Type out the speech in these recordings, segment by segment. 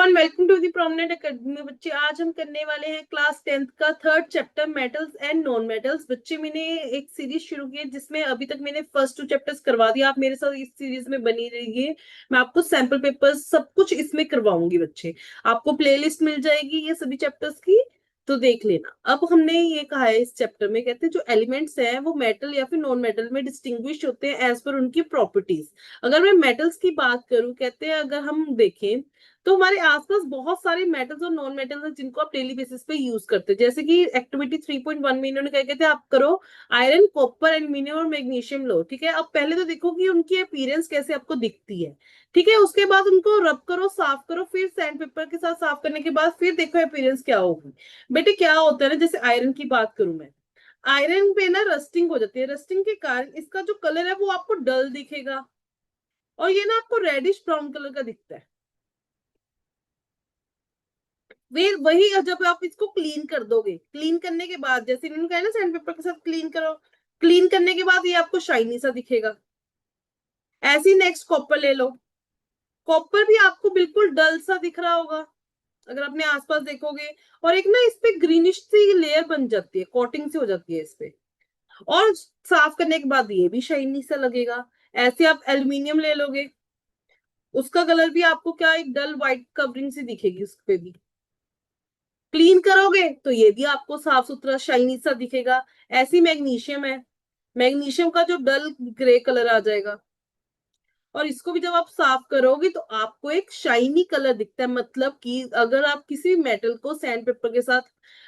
Everyone, welcome to the prominent academy. बच्चे आज हम करने वाले हैं क्लास 10th का third chapter metals and non metals. बच्चे मैंने एक सीरीज शुरू की है जिसमें अभी तक मैंने फर्स्ट 2 चैप्टर्स करवा दिया। आप मेरे साथ इस सीरीज में बनी रहिए। मैं आपको सैंपल पेपर्स सब कुछ इसमें करवाऊंगी। बच्चे आपको प्लेलिस्ट मिल जाएगी ये सभी चैप्टर्स की, तो देख लेना। अब हमने ये कहा है इस चैप्टर में, कहते हैं जो एलिमेंट्स हैं वो मेटल या फिर नॉन मेटल में डिस्टिंग्विश होते हैं एज पर उनकी प्रॉपर्टीज। अगर मैं मेटल्स की बात करूं, कहते हैं अगर हम देखें तो हमारे आसपास बहुत सारे मेटल्स और नॉन मेटल्स हैं जिनको आप डेली बेसिस पे यूज करते हैं। जैसे कि एक्टिविटी 3.1 में इन्होंने क्या कहते हैं, आप करो आयरन, कॉपर, एल्यूमिनियम और मैग्नीशियम लो। ठीक है, अब पहले तो देखो कि उनकी अपीयरेंस कैसे आपको दिखती है। ठीक है, उसके बाद उनको रब करो, साफ करो, फिर सैंड पेपर के साथ साफ करने के बाद फिर देखो अपीयरेंस क्या होगी। बेटे क्या होता है ना, जैसे आयरन की बात करूं मैं, आयरन पे ना रस्टिंग हो जाती है। रस्टिंग के कारण इसका जो कलर है वो आपको डल दिखेगा और ये ना आपको रेडिश ब्राउन कलर का दिखता है। वे वही जब आप इसको क्लीन कर दोगे, क्लीन करने के बाद जैसे इन्होंने कहा ना सैंड पेपर के साथ क्लीन करो, क्लीन करने के बाद ये आपको शाइनी सा दिखेगा। ऐसे ही नेक्स्ट कॉपर ले लो, कॉपर भी आपको बिल्कुल डल सा दिख रहा होगा अगर अपने आसपास देखोगे। और एक ना इस पे ग्रीनिश सी लेयर बन जाती है, कोटिंग सी हो जाती है इस पे, और साफ करने के बाद ये भी शाइनी सा लगेगा। ऐसे आप एल्यूमिनियम ले लोगे, उसका कलर भी आपको क्या एक डल व्हाइट कवरिंग सी दिखेगी उस पे भी। क्लीन करोगे तो ये भी आपको साफ सुथरा शाइनी सा दिखेगा। ऐसी मैग्नीशियम है, मैग्नीशियम का जो डल ग्रे कलर आ जाएगा, और इसको भी जब आप साफ करोगे तो आपको एक शाइनी कलर दिखता है। मतलब कि अगर आप किसी मेटल को सैंड पेपर के साथ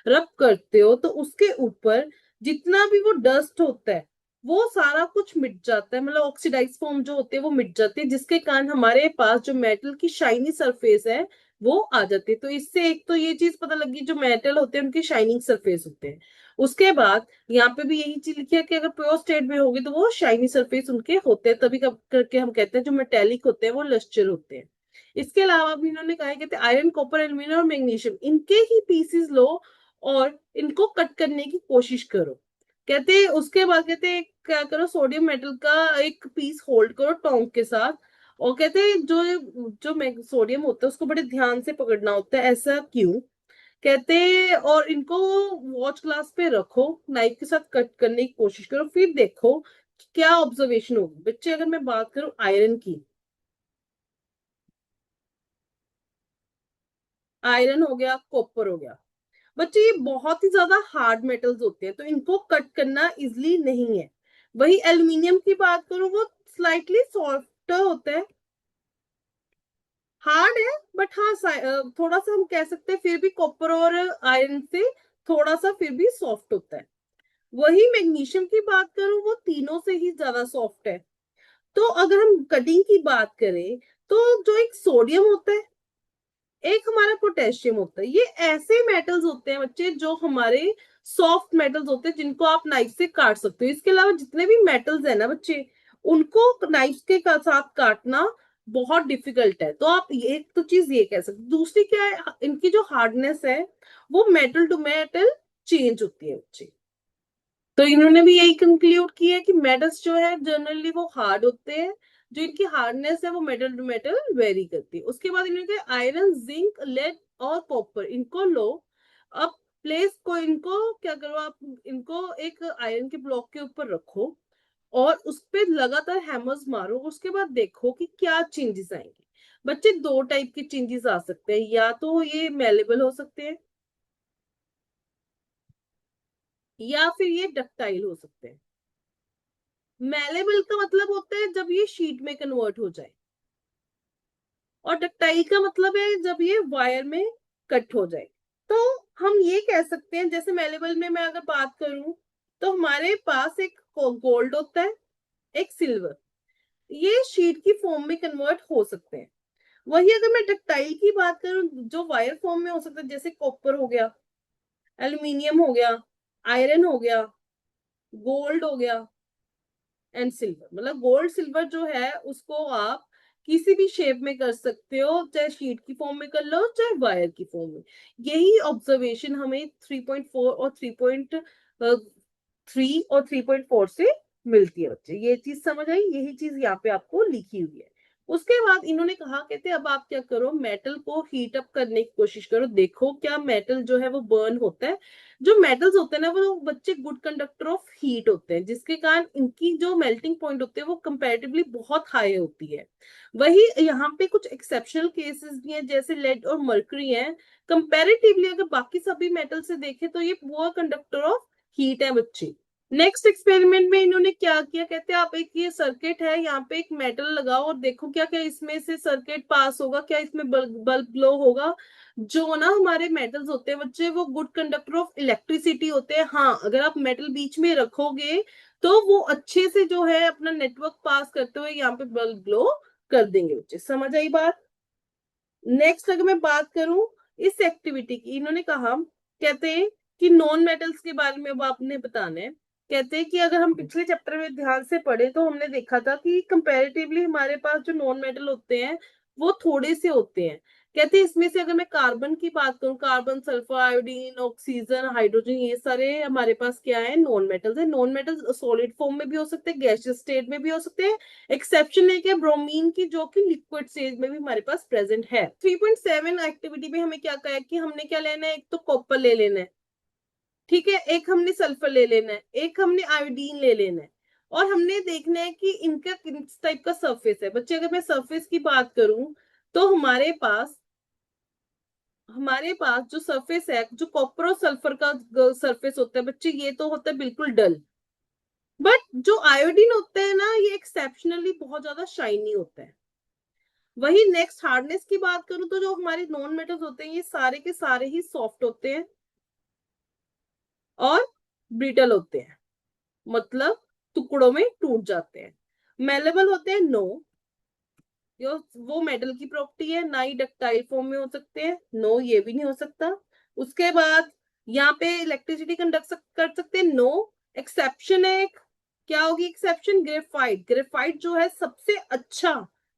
रब करते हो तो उसके ऊपर जितना भी वो डस्ट होता है वो सारा कुछ मिट जाता है, मतलब ऑक्सीडाइज फॉर्म जो होते हैं वो मिट जाते हैं, जिसके कारण हमारे पास जो मेटल की शाइनी सरफेस है वो आ जाती है। तो इससे एक तो ये चीज पता लगी, जो मेटल होते हैं उनकी शाइनिंग सरफेस होते हैं। उसके बाद यहाँ पे भी यही चीज लिखी है कि अगर प्योर स्टेट में होगी तो वो शाइनी सरफेस उनके होते हैं, तभी करके हम कहते हैं जो मेटेलिक होते हैं वो लस्टर होते हैं। इसके अलावा भी इन्होंने कहा है, कहते हैं आयरन, कॉपर, एल्यूमिनियम और मैग्नीशियम इनके ही पीसेस लो और इनको कट करने की कोशिश करो। कहते हैं उसके बाद कहते हैं क्या करो, सोडियम मेटल का एक पीस होल्ड करो टोंग के साथ, और कहते हैं जो जो सोडियम होता है उसको बड़े ध्यान से पकड़ना होता है। ऐसा क्यों, कहते हैं और इनको वॉच ग्लास पे रखो, नाइफ के साथ कट करने की कोशिश करो, फिर देखो कि क्या ऑब्जर्वेशन होगी। बच्चे अगर मैं बात करूं आयरन की, आयरन हो गया, कॉपर हो गया, बच्चे ये बहुत ही ज्यादा हार्ड मेटल्स होते हैं तो इनको कट करना इजिली नहीं है। वही एल्यूमिनियम की बात करूं, वो स्लाइटली सॉफ्ट होता है, हार्ड है बट हाँ थोड़ा सा हम कह सकते हैं फिर भी कॉपर और आयरन से थोड़ा सा फिर भी सॉफ्ट होता है। वही मैग्नीशियम की बात करूं, वो तीनों से ही ज्यादा सॉफ्ट है। तो अगर हम कटिंग की बात करें तो जो एक सोडियम होता है, एक हमारा पोटेशियम होता है, ये ऐसे मेटल्स होते हैं बच्चे जो हमारे सॉफ्ट मेटल्स होते हैं जिनको आप नाइफ से काट सकते हो। इसके अलावा जितने भी मेटल्स है ना बच्चे, उनको नाइफ के साथ काटना बहुत डिफिकल्ट है। तो आप एक तो चीज ये कह सकते, दूसरी क्या है, इनकी जो हार्डनेस है वो मेटल टू मेटल चेंज होती है बच्चे। तो इन्होंने भी यही कंक्लूड किया कि मेटल्स जो है जनरली वो हार्ड होते हैं, जो इनकी हार्डनेस है वो मेटल टू मेटल वेरी करती है। उसके बाद इन्होंने कहा आयरन, जिंक, लेड और कॉपर इनको लो। अब प्लेस को इनको क्या करो, आप इनको एक आयरन के ब्लॉक के ऊपर रखो और उस पर लगातार हैमर्स मारो। उसके बाद देखो कि क्या चेंजेस आएंगे। बच्चे दो टाइप के चेंजेस आ सकते हैं, या तो ये मेलेबल हो सकते हैं या फिर ये डक्टाइल हो सकते हैं। मेलेबल का मतलब होता है जब ये शीट में कन्वर्ट हो जाए, और डक्टाइल का मतलब है जब ये वायर में कट हो जाए। तो हम ये कह सकते हैं, जैसे मेलेबल में मैं अगर बात करूं तो हमारे पास एक गोल्ड होता है, एक सिल्वर, ये शीट की फॉर्म में कन्वर्ट हो सकते हैं। वही अगर मैं डक्टाइल की बात करूं जो वायर फॉर्म में हो सकता है, जैसे कॉपर हो गया, एल्यूमिनियम हो गया, आयरन हो गया, गोल्ड हो गया एंड सिल्वर। मतलब गोल्ड सिल्वर जो है उसको आप किसी भी शेप में कर सकते हो, चाहे शीट की फॉर्म में कर लो चाहे वायर की फॉर्म में। यही ऑब्जर्वेशन हमें 3.4 और 3.3 और 3.4 से मिलती है बच्चे। ये चीज समझ आई, यही चीज यहाँ पे आपको लिखी हुई है। उसके बाद इन्होंने कहा, कहते अब आप क्या करो, मेटल को हीट अप करने की कोशिश करो, देखो क्या मेटल जो है वो बर्न होता है। जो मेटल्स होते हैं ना वो बच्चे गुड कंडक्टर ऑफ हीट होते हैं, जिसके कारण इनकी जो मेल्टिंग पॉइंट होते हैं वो कंपैरेटिवली बहुत हाई होती है। वही यहाँ पे कुछ एक्सेप्शनल केसेस भी हैं, जैसे लेड और मर्करी है। कंपैरेटिवली अगर बाकी सभी मेटल से देखें तो ये पुअर कंडक्टर ऑफ हीट है बच्चे। नेक्स्ट एक्सपेरिमेंट में इन्होंने क्या किया, कहते हैं आप एक ये सर्किट है, यहाँ पे एक मेटल लगाओ और देखो क्या क्या इसमें से सर्किट पास होगा, क्या इसमें बल्ब ग्लो होगा। जो ना हमारे मेटल्स होते हैं बच्चे वो गुड कंडक्टर ऑफ इलेक्ट्रिसिटी होते हैं। हाँ, अगर आप मेटल बीच में रखोगे तो वो अच्छे से जो है अपना नेटवर्क पास करते हुए यहाँ पे बल्ब ग्लो कर देंगे बच्चे। समझ आई बात? नेक्स्ट अगर मैं बात करूं इस एक्टिविटी की, इन्होंने कहा, कहते हैं कि नॉन मेटल्स के बारे में अब आपने बताना है। कहते हैं कि अगर हम पिछले चैप्टर में ध्यान से पढ़े तो हमने देखा था कि कंपैरेटिवली हमारे पास जो नॉन मेटल होते हैं वो थोड़े से होते हैं। कहते हैं इसमें से अगर मैं कार्बन की बात करूं, carbon, sulphur, iodine, oxygen, hydrogen, ये सारे हमारे पास क्या है, नॉन मेटल्स है। नॉन मेटल्स सॉलिड फॉर्म में भी हो सकते हैं, गैसियस स्टेट में भी हो सकते हैं। एक्सेप्शन है क्या, ब्रोमीन की, जो कि लिक्विड स्टेज में भी हमारे पास प्रेजेंट है। 3.7 एक्टिविटी में हमें क्या कहा है कि हमने क्या लेना है, एक तो कॉपर ले लेना है, ठीक है, एक हमने सल्फर ले लेना है, एक हमने आयोडीन ले लेना है, और हमने देखना है कि इनका किस टाइप का सरफेस है। बच्चे अगर मैं सरफेस की बात करूं तो हमारे पास जो सरफेस है, जो कॉपर और सल्फर का सरफेस होता है बच्चे, ये तो होता है बिल्कुल डल। बट जो आयोडीन होता है ना, ये एक्सेप्शनली बहुत ज्यादा शाइनी होता है। वही नेक्स्ट हार्डनेस की बात करूं तो जो हमारे नॉन मेटल्स होते हैं ये सारे के सारे ही सॉफ्ट होते हैं और ब्रिटल होते हैं, मतलब टुकड़ों में टूट जाते हैं। मेलेबल होते हैं, नो, वो मेटल की प्रॉपर्टी है, ना ही डक्टाइल फॉर्म में हो सकते हैं, नो, ये भी नहीं हो सकता। उसके बाद यहाँ पे इलेक्ट्रिसिटी कंडक्ट कर सकते हैं, नो। एक्सेप्शन है एक, क्या होगी एक्सेप्शन, ग्रेफाइट। ग्रेफाइट जो है सबसे अच्छा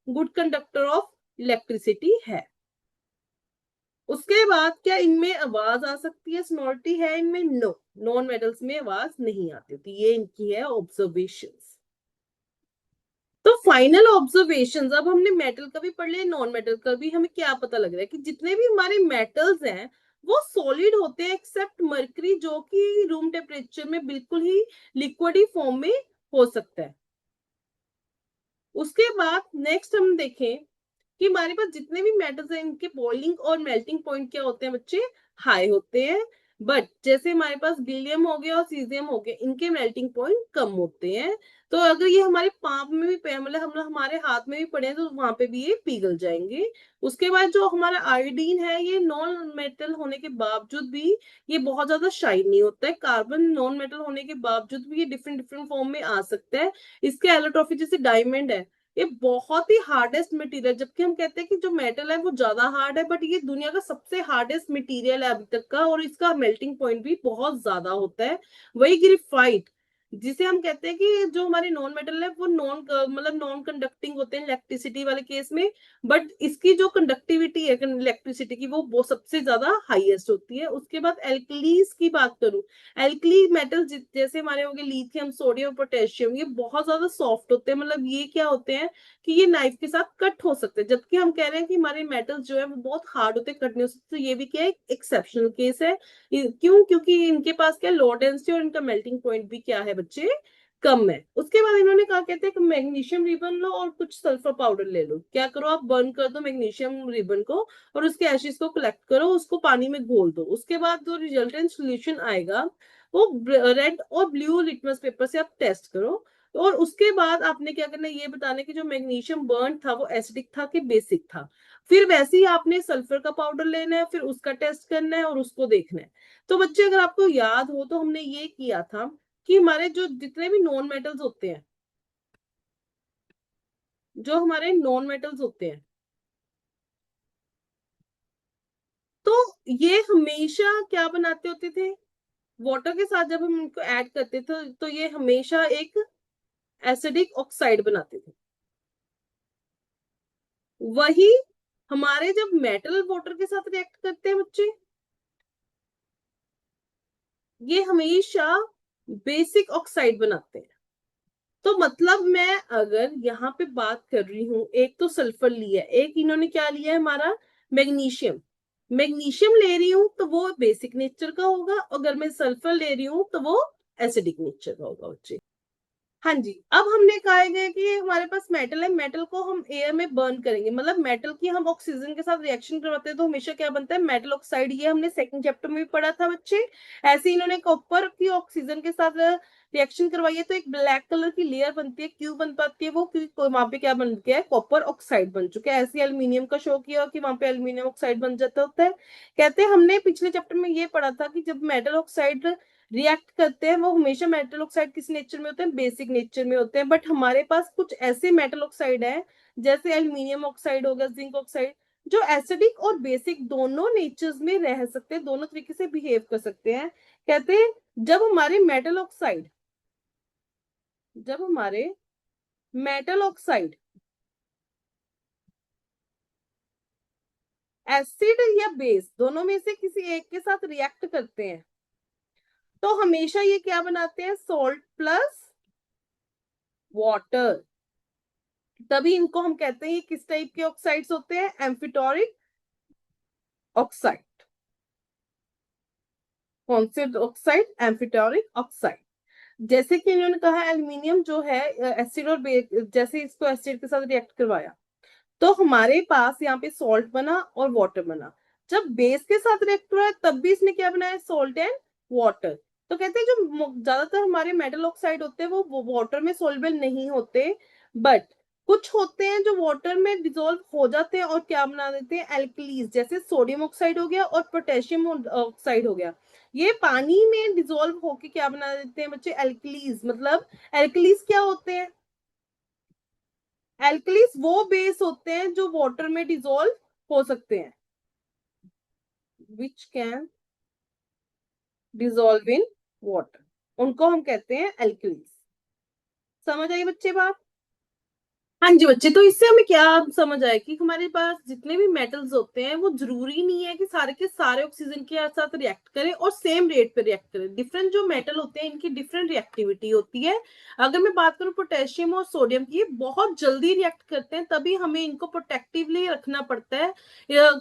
गुड कंडक्टर ऑफ इलेक्ट्रिसिटी है। उसके बाद क्या इनमें आवाज आ सकती है, सोनोरिटी है इनमें, नो, नॉन मेटल्स में आवाज नहीं आती होती। ये इनकी है ऑब्जर्वेशंस। तो फाइनल ऑब्जर्वेशंस, अब हमने मेटल का भी पढ़ लिया, नॉन मेटल का भी। हमें क्या पता लग रहा है कि जितने भी हमारे मेटल्स हैं वो सॉलिड होते हैं एक्सेप्ट मरकरी, जो कि रूम टेम्परेचर में बिल्कुल ही लिक्विड ही फॉर्म में हो सकता है। उसके बाद नेक्स्ट हम देखें कि हमारे पास जितने भी मेटल्स हैं इनके बॉइलिंग और मेल्टिंग पॉइंट क्या होते हैं बच्चे, हाई होते हैं। बट जैसे हमारे पास गैलियम हो गया और सीजियम हो गया, इनके मेल्टिंग पॉइंट कम होते हैं। तो अगर ये हमारे पाप में भी मतलब हम हमारे हाथ में भी पड़े हैं तो वहां पे भी ये पिघल जाएंगे। उसके बाद जो हमारा आयोडीन है ये नॉन मेटल होने के बावजूद भी ये बहुत ज्यादा शाइनी होता है। कार्बन नॉन मेटल होने के बावजूद भी ये डिफरेंट डिफरेंट फॉर्म में आ सकता है। इसके एलोट्रॉफी जैसे डायमंड है, ये बहुत ही हार्डेस्ट मटेरियल, जबकि हम कहते हैं कि जो मेटल है वो ज्यादा हार्ड है, बट ये दुनिया का सबसे हार्डेस्ट मटेरियल है अभी तक का, और इसका मेल्टिंग पॉइंट भी बहुत ज्यादा होता है। वही ग्रेफाइट, जिसे हम कहते हैं कि जो हमारे नॉन मेटल है वो मतलब नॉन कंडक्टिंग होते हैं इलेक्ट्रिसिटी वाले केस में, बट इसकी जो कंडक्टिविटी है इलेक्ट्रिसिटी की वो सबसे ज्यादा हाईएस्ट होती है। उसके बाद एल्कलीज की बात करूं, एल्कली मेटल जैसे हमारे हो गए लिथियम, सोडियम, पोटेशियम, ये बहुत ज्यादा सॉफ्ट होते हैं, मतलब ये क्या होते हैं कि ये नाइफ के साथ कट हो सकते हैं। जबकि हम कह रहे हैं कि हमारे मेटल्स जो है वो बहुत हार्ड होते हैं, कट नहीं हो सकते। तो ये भी क्या है, एक्सेप्शनल केस है। क्यों? क्योंकि इनके पास क्या लो डेंसिटी और इनका मेल्टिंग पॉइंट भी क्या है बच्चे, कम है। उसके बाद इन्होंने कहा, कहते हैं कि मैग्नीशियम रिबन लो और कुछ सल्फर पाउडर ले लो। क्या करो, आप बर्न कर दो मैग्नीशियम रिबन को और उसके एशेस को कलेक्ट करो, उसको पानी में घोल दो। उसके बाद जो रिजल्टेंट सोल्यूशन आएगा वो रेड और ब्लू लिटमस पेपर से आप टेस्ट करो। और उसके बाद आपने क्या करना है, ये बताना कि जो मैग्नीशियम बर्न था वो एसिडिक था कि बेसिक था। फिर वैसे ही आपने सल्फर का पाउडर लेना है, फिर उसका टेस्ट करना है और उसको देखना है। तो बच्चे अगर आपको याद हो तो हमने ये किया था कि हमारे जो जितने भी नॉन मेटल्स होते हैं, जो हमारे नॉन मेटल्स होते हैं, तो ये हमेशा क्या बनाते होते थे, वाटर के साथ जब हम इनको ऐड करते थे तो ये हमेशा एक एसिडिक ऑक्साइड बनाते थे। वही हमारे जब मेटल वाटर के साथ रिएक्ट करते हैं बच्चे, ये हमेशा बेसिक ऑक्साइड बनाते हैं। तो मतलब मैं अगर यहाँ पे बात कर रही हूँ, एक तो सल्फर लिया है, एक इन्होंने क्या लिया है हमारा मैग्नीशियम, मैग्नीशियम ले रही हूँ तो वो बेसिक नेचर का होगा, अगर मैं सल्फर ले रही हूँ तो वो एसिडिक नेचर का होगा बच्चे। हाँ जी, अब हमने कहा है कि हमारे पास मेटल है, मेटल को हम एयर में बर्न करेंगे, मतलब मेटल की हम ऑक्सीजन के साथ रिएक्शन करवाते हैं तो हमेशा क्या बनता है, मेटल ऑक्साइड। ये हमने सेकंड चैप्टर में भी पढ़ा था बच्चे। ऐसे इन्होंने कॉपर की ऑक्सीजन के साथ रिएक्शन करवाई है तो एक ब्लैक कलर की लेयर बनती है, क्यों बन पाती है वो, क्योंकि वहां पे क्या बन गया है, कॉपर ऑक्साइड बन चुका है। ऐसे एल्यूमिनियम का शो किया कि वहां पे एल्यूमिनियम ऑक्साइड बन जाता होता है। कहते हैं हमने पिछले चैप्टर में ये पढ़ा था कि जब मेटल ऑक्साइड रिएक्ट करते हैं वो हमेशा मेटल ऑक्साइड किस नेचर में होते हैं, बेसिक नेचर में होते हैं। बट हमारे पास कुछ ऐसे मेटल ऑक्साइड है, जैसे एल्यूमिनियम ऑक्साइड हो गया, जिंक ऑक्साइड, जो एसिडिक और बेसिक दोनों नेचर्स में रह सकते हैं, दोनों तरीके से बिहेव कर सकते हैं। कहते हैं जब हमारे मेटल ऑक्साइड, जब हमारे मेटल ऑक्साइड एसिड या बेस दोनों में से किसी एक के साथ रिएक्ट करते हैं तो हमेशा ये क्या बनाते हैं, सॉल्ट प्लस वाटर। तभी इनको हम कहते हैं किस टाइप के ऑक्साइड्स होते हैं, एम्फिटोरिक ऑक्साइड। कौन से ऑक्साइड, एम्फिटोरिक ऑक्साइड। जैसे कि इन्होंने कहा एल्यूमिनियम जो है एसिड और बेस, जैसे इसको एसिड के साथ रिएक्ट करवाया तो हमारे पास यहाँ पे सॉल्ट बना और वाटर बना। जब बेस के साथ रिएक्ट हुआ है तब भी इसने क्या बनाया, सॉल्ट एंड वाटर। तो कहते हैं जो ज्यादातर हमारे मेटल ऑक्साइड होते हैं वो वाटर में सोल्युबल नहीं होते, बट कुछ होते हैं जो वाटर में डिसॉल्व हो जाते हैं और क्या बना देते हैं, एल्कलीज, जैसे सोडियम ऑक्साइड हो गया और पोटेशियम ऑक्साइड हो गया। ये पानी में डिसॉल्व होके क्या बना देते हैं बच्चे, एल्कलीज। मतलब एल्कलीज क्या होते हैं, एल्कलीज वो बेस होते हैं जो वाटर में डिसॉल्व हो सकते हैं, which can dissolve in water, उनको हम कहते हैं एल्कलीज। समझ आई बच्चे बात। हाँ जी बच्चे, तो इससे हमें क्या समझ आया कि हमारे पास जितने भी मेटल्स होते हैं वो जरूरी नहीं है कि सारे के सारे ऑक्सीजन के साथ रिएक्ट करें और सेम रेट पे रिएक्ट करें। डिफरेंट जो मेटल होते हैं इनकी डिफरेंट रिएक्टिविटी होती है। अगर मैं बात करूं पोटेशियम और सोडियम की, ये बहुत जल्दी रिएक्ट करते हैं, तभी हमें इनको प्रोटेक्टिवली रखना पड़ता है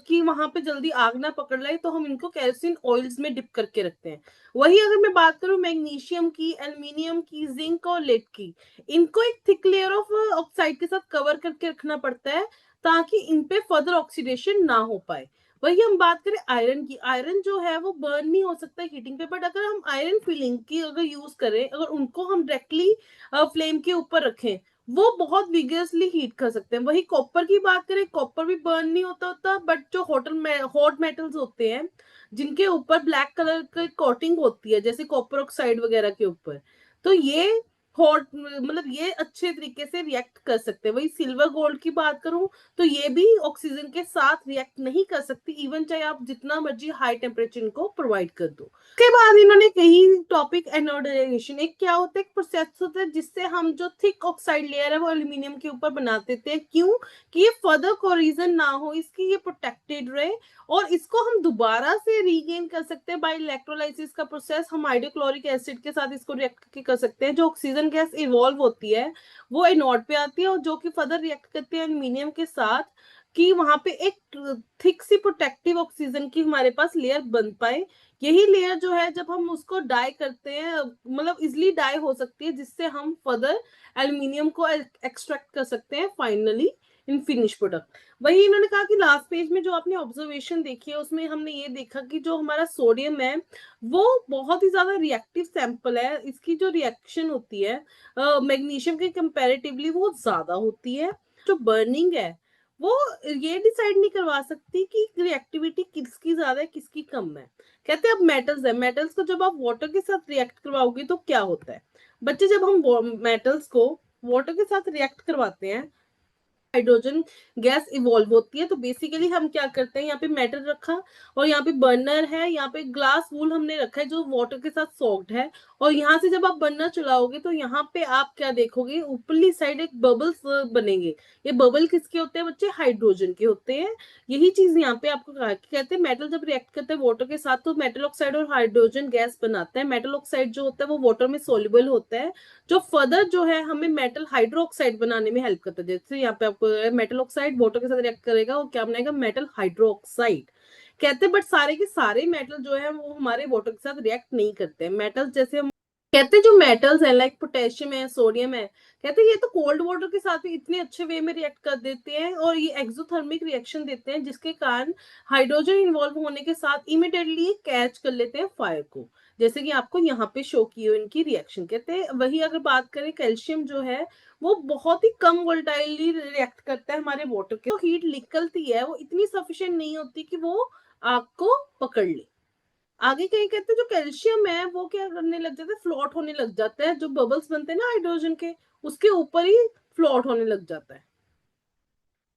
कि वहां पे जल्दी आग ना पकड़ लाए, तो हम इनको केरोसिन ऑयल्स में डिप करके रखते हैं। वही अगर मैं बात करूं मैग्नीशियम की, एल्यूमिनियम की, जिंक और लेड की, इनको एक थिक लेयर ऑफ ऑक्साइड के साथ कवर करके रखना पड़ता है ताकि इन पे फर्दर ऑक्सीडेशन ना हो पाए। वही हम बात करें आयरन की, आयरन जो है वो बर्न नहीं हो सकता हीटिंग पे, बट अगर हम आयरन फिलिंग की अगर यूज करें, अगर उनको हम डायरेक्टली फ्लेम के ऊपर रखें, वो बहुत विगरसली हीट कर सकते हैं। वही कॉपर की बात करें, कॉपर भी बर्न नहीं होता बट जो हॉट मेटल्स होते हैं जिनके ऊपर ब्लैक कलर की कोटिंग होती है, जैसे कॉपर ऑक्साइड वगैरह के ऊपर, तो ये हॉट, मतलब ये अच्छे तरीके से रिएक्ट कर सकते हैं। वही सिल्वर गोल्ड की बात करूं तो ये भी ऑक्सीजन के साथ रिएक्ट नहीं कर सकती, इवन चाहे आप जितना मर्जी हाई टेम्परेचर इनको प्रोवाइड कर दो। उसके बाद इन्होंने कही टॉपिक एनोडाइजेशन। एक क्या होता है, एक प्रोसेस होता है जिससे हम जो थिक ऑक्साइड लेयर है वो एल्यूमिनियम के ऊपर बना देते हैं, क्यों, कि ये फर्दर कोरिजन ना हो इसकी, ये प्रोटेक्टेड रहे और इसको हम दोबारा से रीगेन कर सकते हैं बाय इलेक्ट्रोलाइसिस का प्रोसेस। हम हाइड्रोक्लोरिक एसिड के साथ इसको रिएक्ट करके कर सकते हैं। जो ऑक्सीजन गैस इवॉल्व होती है वो एनोड पे आती है और जो कि फर्दर रिएक्ट करती है एल्यूमिनियम के साथ, कि वहां पे एक थिक सी प्रोटेक्टिव ऑक्सीजन की हमारे पास लेयर बन पाए। यही लेयर जो है जब हम उसको डाई करते हैं, मतलब इजिली डाई हो सकती है, जिससे हम फर्दर एल्यूमिनियम को एक्सट्रैक्ट कर सकते हैं फाइनली इन फिनिश प्रोडक्ट। वही इन्होंने कहा कि लास्ट पेज में जो आपने ऑब्जर्वेशन देखी है उसमें हमने ये देखा कि जो हमारा सोडियम है वो बहुत ही ज्यादा रिएक्टिव सैंपल है, इसकी जो रिएक्शन होती है मैग्नीशियम के कंपैरेटिवली वो ज्यादा होती है। जो बर्निंग है वो ये डिसाइड नहीं करवा सकती कि रिएक्टिविटी किसकी ज्यादा है किसकी कम है। कहते हैं अब मेटल्स है, मेटल्स को जब आप वाटर के साथ रिएक्ट करवाओगे तो क्या होता है बच्चे, जब हम मेटल्स को वाटर के साथ रिएक्ट करवाते हैं हाइड्रोजन गैस इवॉल्व होती है। तो बेसिकली हम क्या करते हैं, यहाँ पे मेटल रखा और यहाँ पे बर्नर है, यहाँ पे ग्लास वूल हमने रखा है जो वाटर के साथ सॉक्ड है, और यहाँ से जब आप बर्नर चलाओगे तो यहाँ पे आप क्या देखोगे, ऊपरली साइड एक बबल्स बनेंगे। ये बबल किसके होते हैं बच्चे, हाइड्रोजन के होते हैं। यही चीज यहाँ पे आपको कहते हैं मेटल जब रिएक्ट करता है वाटर के साथ तो मेटल ऑक्साइड और हाइड्रोजन गैस बनाता है। मेटल ऑक्साइड जो होता है वो वाटर में सोल्यूबल होता है, जो फर्दर जो है हमें मेटल हाइड्रोक्साइड बनाने में हेल्प करता है। जैसे यहाँ पे आपको मेटल ऑक्साइड वाटर के साथ रिएक्ट करेगा और क्या बनाएगा, मेटल हाइड्रोक्साइड कहते हैं। बट सारे के सारे मेटल जो है वो हमारे वाटर के साथ रिएक्ट नहीं करते हैं। मेटल जैसे हम कहते हैं जो मेटल्स है लाइक पोटेशियम है, सोडियम है, कहते हैं ये तो कोल्ड वाटर के साथ भी इतने अच्छे वे में रिएक्ट कर देते हैं और ये एक्सोथर्मिक रिएक्शन देते हैं, जिसके कारण हाइड्रोजन इन्वॉल्व होने के साथ इमिडिएटली कैच कर लेते हैं फायर को, जैसे कि आपको यहाँ पे शो की हो इनकी रिएक्शन। कहते हैं वही अगर बात करें कैल्शियम जो है वो बहुत ही कम वोल्टाइली रिएक्ट करता है हमारे वाटर के, तो हीट निकलती है वो इतनी सफिशिएंट नहीं होती कि वो आग को पकड़ ले। आगे कहीं कहते हैं जो कैल्शियम है वो क्या करने लग जाता है, फ्लोट होने लग जाता है, जो बबल्स बनते हैं ना हाइड्रोजन के उसके ऊपर ही फ्लोट होने लग जाता है।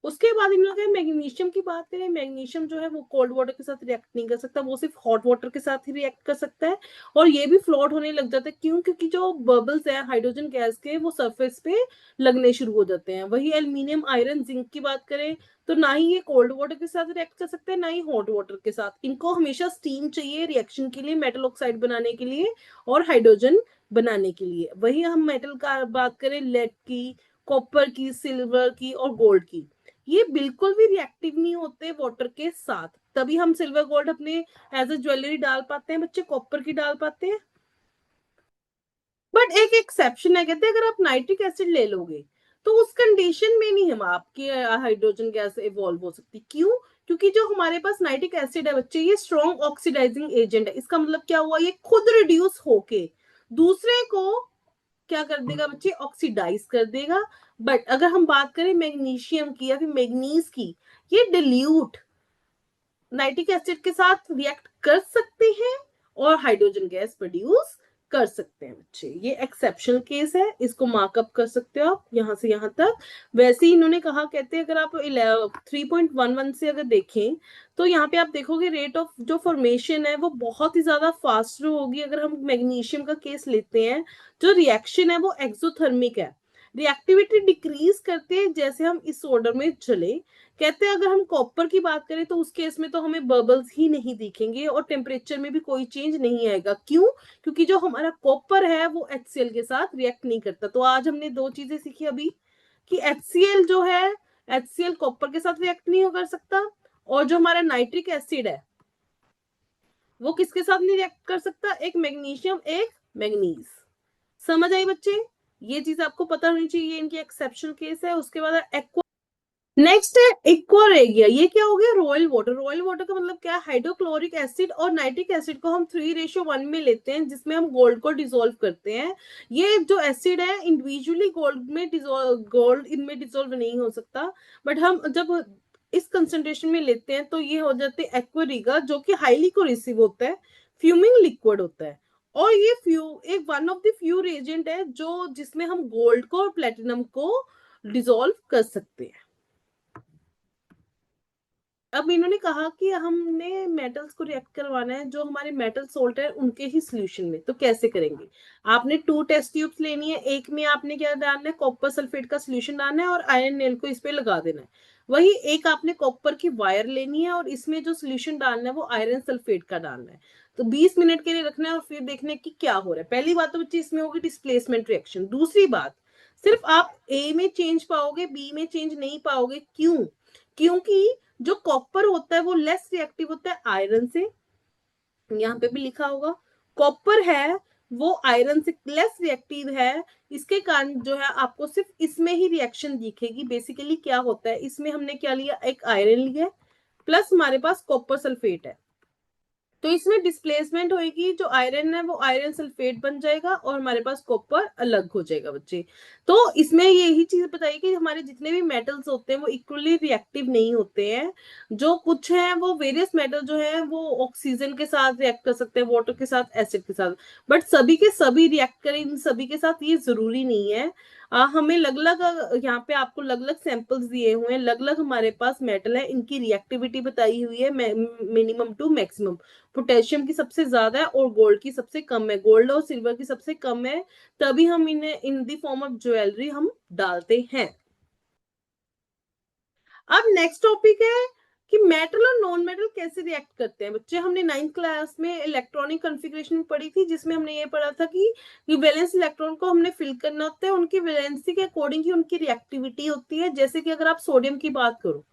उसके बाद इन लोग मैग्नीशियम की बात करें, मैग्नीशियम जो है वो कोल्ड वाटर के साथ रिएक्ट नहीं कर सकता, वो सिर्फ हॉट वाटर के साथ ही रिएक्ट कर सकता है और ये भी फ्लोट होने लग जाता है। क्यों, क्योंकि जो बबल्स है हाइड्रोजन गैस के वो सरफेस पे लगने शुरू हो जाते हैं। वही एल्यूमिनियम, आयरन, जिंक की बात करें तो ना ही ये कोल्ड वाटर के साथ रिएक्ट कर सकते हैं ना ही हॉट वाटर के साथ। इनको हमेशा स्टीम चाहिए रिएक्शन के लिए, मेटल ऑक्साइड बनाने के लिए और हाइड्रोजन बनाने के लिए। वही हम मेटल का बात करें, लेड की, कॉपर की, सिल्वर की और गोल्ड की, ये बिल्कुल भी रिएक्टिव नहीं होते वाटर के साथ। तभी हम सिल्वर गोल्ड अपने एज ए ज्वेलरी डाल पाते हैं बच्चे, कॉपर की डाल पाते हैं। बट एक एक्सेप्शन है, कहते हैं अगर आप नाइट्रिक एसिड ले लोगे तो उस कंडीशन में नहीं हम आपकी हाइड्रोजन गैस इवॉल्व हो सकती। क्यों, क्योंकि जो हमारे पास नाइट्रिक एसिड है बच्चे ये स्ट्रॉन्ग ऑक्सीडाइजिंग एजेंट है। इसका मतलब क्या हुआ, ये खुद रिड्यूस होके दूसरे को क्या कर देगा बच्चे, ऑक्सीडाइज कर देगा। बट अगर हम बात करें मैग्नीशियम की या फिर मैग्नीज की, ये डिल्यूट नाइट्रिक एसिड के साथ रिएक्ट कर सकते हैं और हाइड्रोजन गैस प्रोड्यूस कर सकते हैं बच्चे। ये एक्सेप्शनल केस है, इसको मार्कअप कर सकते हो आप यहाँ से यहाँ तक। वैसे ही इन्होंने कहा, कहते हैं अगर आप 3.11 से अगर देखें तो यहाँ पे आप देखोगे रेट ऑफ जो फॉर्मेशन है वो बहुत ही ज्यादा फास्टर होगी। अगर हम मैग्नीशियम का केस लेते हैं, जो रिएक्शन है वो एक्सोथर्मिक है, रिएक्टिविटी डिक्रीज करते हैं जैसे हम इस ऑर्डर में चले। कहते हैं अगर हम कॉपर की बात करें तो उस केस में तो हमें बबल्स ही नहीं दिखेंगे और टेम्परेचर में भी कोई चेंज नहीं आएगा। क्यों, क्योंकि जो हमारा कॉपर है वो HCl के साथ रिएक्ट नहीं करता। तो आज हमने दो चीजें सीखी अभी कि HCl जो है, HCl कॉपर के साथ रिएक्ट नहीं कर सकता, और जो हमारा नाइट्रिक एसिड है वो किसके साथ नहीं रिएक्ट कर सकता, एक मैग्नीशियम एक मैग्नीज। समझ आई बच्चे, ये चीज आपको पता होनी चाहिए, इनकी एक्सेप्शनल केस है। उसके बाद एक्वा, नेक्स्ट है एक्वा रह गया। ये क्या हो गया, रॉयल वाटर। रॉयल वाटर का मतलब क्या है, हाइड्रोक्लोरिक एसिड और नाइट्रिक एसिड को हम 3:1 में लेते हैं जिसमें हम गोल्ड को डिसॉल्व करते हैं। ये जो एसिड है इंडिविजुअली गोल्ड इनमें डिसॉल्व नहीं हो सकता, बट हम जब इस कंसेंट्रेशन में लेते हैं तो ये हो जाते हैं एक्वा, जो कि हाईली कोरेसिव होता है, फ्यूमिंग लिक्विड होता है। और ये एक one of the few reagent है जो जिसमें हम गोल्ड को और प्लेटिनम को डिसॉल्व कर सकते हैं। अब इन्होंने कहा कि हमने मेटल्स को रिएक्ट करवाना है जो हमारे मेटल सोल्ट है उनके ही सोल्यूशन में, तो कैसे करेंगे। आपने 2 टेस्ट ट्यूब्स लेनी है, एक में आपने क्या डालना है, कॉपर सल्फेट का सोल्यूशन डालना है और आयरन नेल को इस पे लगा देना है। वही एक आपने कॉपर की वायर लेनी है और इसमें जो सोल्यूशन डालना है वो आयरन सल्फेट का डालना है। तो 20 मिनट के लिए रखना है और फिर देखने की क्या हो रहा है। पहली बात तो बच्चे इसमें होगी डिस्प्लेसमेंट रिएक्शन। दूसरी बात, सिर्फ आप ए में चेंज पाओगे, बी में चेंज नहीं पाओगे। क्यों, क्योंकि जो कॉपर होता है वो लेस रिएक्टिव होता है आयरन से, यहाँ पे भी लिखा होगा कॉपर है वो आयरन से लेस रिएक्टिव है। इसके कारण जो है आपको सिर्फ इसमें ही रिएक्शन दिखेगी। बेसिकली क्या होता है, इसमें हमने क्या लिया, एक आयरन लिया प्लस हमारे पास कॉपर सल्फेट है, तो इसमें डिस्प्लेसमेंट होगी, जो आयरन है वो आयरन सल्फेट बन जाएगा और हमारे पास कॉपर अलग हो जाएगा बच्चे। तो इसमें यही चीज बताइए कि हमारे जितने भी मेटल्स होते हैं वो इक्वली रिएक्टिव नहीं होते हैं। जो कुछ है वो वेरियस मेटल जो है वो ऑक्सीजन के साथ रिएक्ट कर सकते हैं, वाटर के साथ, एसिड के साथ, बट सभी के सभी रिएक्ट करें इन सभी के साथ ये जरूरी नहीं है। हमें अलग अलग यहाँ पे आपको अलग अलग सैंपल्स दिए हुए हैं, अलग अलग हमारे पास मेटल है, इनकी रिएक्टिविटी बताई हुई है मिनिमम टू मैक्सिमम। पोटेशियम की सबसे ज्यादा है और गोल्ड की सबसे कम है, गोल्ड और सिल्वर की सबसे कम है, तभी हम इन्हें इन दी फॉर्म ऑफ ज्वेलरी हम डालते हैं। अब नेक्स्ट टॉपिक है कि मेटल और नॉन मेटल कैसे रिएक्ट करते हैं। बच्चे हमने 9th क्लास में इलेक्ट्रॉनिक कॉन्फ़िगरेशन पढ़ी थी, जिसमें हमने ये पढ़ा था कि वैलेंस इलेक्ट्रॉन को हमने फिल करना होता है, उनकी वैलेंसी के अकॉर्डिंग ही उनकी रिएक्टिविटी होती है। जैसे कि अगर आप सोडियम की बात करो,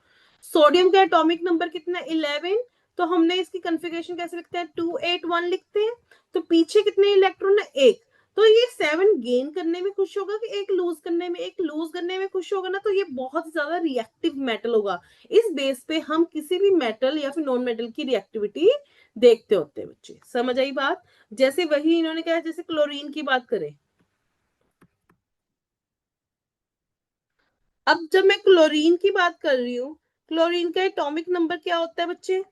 सोडियम का एटॉमिक नंबर कितना है 11, तो हमने इसकी कॉन्फ़िगरेशन कैसे लिखते हैं 281 लिखते हैं। तो पीछे कितने इलेक्ट्रॉन है, एक। तो ये 7 गेन करने में खुश होगा कि एक लूज करने में, एक लूज करने में खुश होगा ना, तो ये बहुत ज्यादा रिएक्टिव मेटल होगा। इस बेस पे हम किसी भी मेटल या फिर नॉन मेटल की रिएक्टिविटी देखते होते हैं बच्चे, समझ आई बात। जैसे वही इन्होंने कहा, जैसे क्लोरीन की बात करें, अब जब मैं क्लोरीन की बात कर रही हूँ, क्लोरीन का एटॉमिक नंबर क्या होता है बच्चे,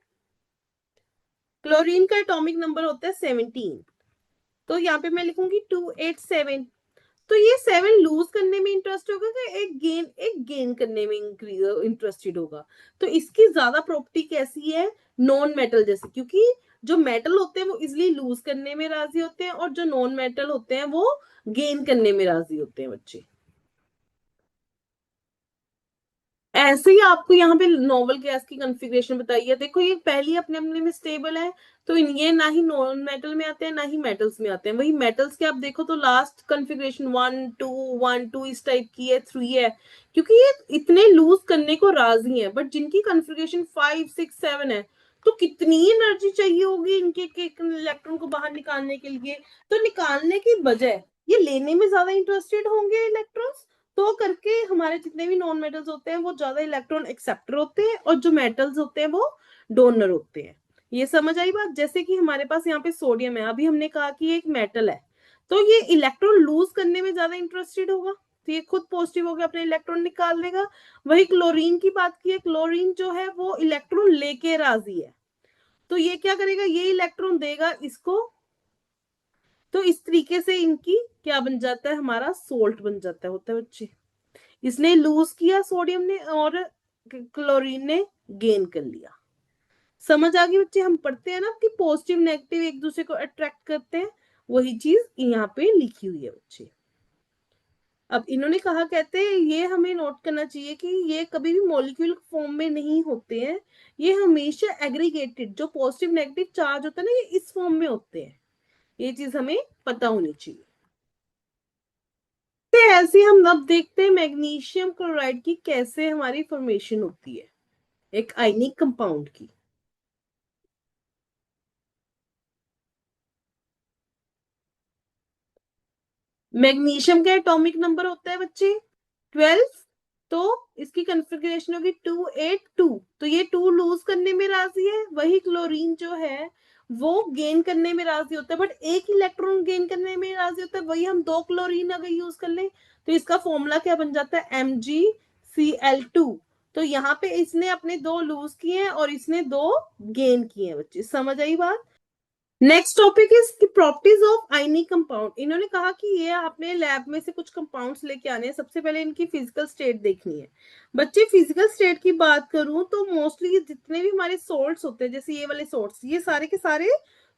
क्लोरीन का एटॉमिक नंबर होता है 17। तो यहाँ पे मैं लिखूंगी 287। तो ये 7 लूज करने में इंटरेस्ट होगा कि एक गेन करने में इंटरेस्टेड होगा। तो इसकी ज्यादा प्रॉपर्टी कैसी है नॉन मेटल जैसे, क्योंकि जो मेटल होते हैं वो इजिली लूज करने में राजी होते हैं, और जो नॉन मेटल होते हैं वो गेन करने में राजी होते हैं बच्चे। ऐसे ही आपको यहाँ पे नोबल गैस की कॉन्फ़िगरेशन बताई है। देखो ये पहली अपने अपने में स्टेबल है, तो ये ना ही नॉन मेटल में आते हैं ना ही मेटल्स में आते हैं। वही मेटल्स के आप देखो तो लास्ट कॉन्फ़िगरेशन 1 2 1 2 इस टाइप की है, 3 है, क्योंकि ये इतने लूज करने को राजी है। बट जिनकी कॉन्फ़िगरेशन 5 6 7 है, तो कितनी एनर्जी चाहिए होगी इनके इलेक्ट्रॉन को बाहर निकालने के लिए। तो निकालने की बजाय ये लेने में ज्यादा इंटरेस्टेड होंगे इलेक्ट्रॉन्स, तो करके हमारे जितने भी नॉन मेटल्स होते हैं वो ज्यादा इलेक्ट्रॉन एक्सेप्टर होते हैं, और जो मेटल्स होते हैं वो डोनर होते हैं। ये समझ आई बात। जैसे कि हमारे पास यहाँ पे सोडियम है, अभी हमने कहा कि ये एक मेटल है, तो ये इलेक्ट्रॉन लूज करने में ज्यादा इंटरेस्टेड होगा, तो ये खुद पॉजिटिव होकर अपने इलेक्ट्रॉन निकाल देगा। वही क्लोरीन की बात की है, क्लोरीन जो है वो इलेक्ट्रॉन लेके राजी है, तो ये क्या करेगा, ये इलेक्ट्रॉन देगा इसको। तो इस तरीके से इनकी क्या बन जाता है, हमारा सोल्ट बन जाता है, होता है बच्चे। इसने लूज किया सोडियम ने, और क्लोरीन ने गेन कर लिया। समझ आ गई बच्चे। हम पढ़ते हैं ना कि पॉजिटिव नेगेटिव एक दूसरे को अट्रैक्ट करते हैं, वही चीज यहाँ पे लिखी हुई है बच्चे। अब इन्होंने कहा, कहते हैं ये हमें नोट करना चाहिए कि ये कभी भी मॉलिक्यूल फॉर्म में नहीं होते हैं, ये हमेशा एग्रीगेटेड, जो पॉजिटिव नेगेटिव चार्ज होता है ना, ये इस फॉर्म में होते हैं। ये चीज हमें पता होनी चाहिए। ऐसे हम अब देखते हैं मैग्नीशियम क्लोराइड की कैसे हमारी फॉर्मेशन होती है, एक आयनिक कंपाउंड की। मैग्नीशियम का एटॉमिक नंबर होता है बच्चे 12। तो इसकी कॉन्फ़िगरेशन होगी 282। तो ये 2 लूज करने में राजी है। वही क्लोरीन जो है वो गेन करने में राजी होता है, बट एक इलेक्ट्रॉन गेन करने में राजी होता है। वही हम 2 क्लोरीन अगर यूज कर लें, तो इसका फॉर्मूला क्या बन जाता है, MgCl2। तो यहाँ पे इसने अपने 2 लूज किए हैं और इसने 2 गेन किए हैं बच्चे, समझ आई बात। Next topic is properties of ionic compound. इन्होंने कहा कि ये आपने लैब में से कुछ कंपाउंड्स लेके आने हैं, सबसे पहले इनकी फिजिकल स्टेट देखनी है। बच्चे फिजिकल स्टेट की बात करूं तो मोस्टली जितने भी हमारे सॉल्ट्स होते हैं, जैसे ये वाले सॉल्ट्स, ये सारे के सारे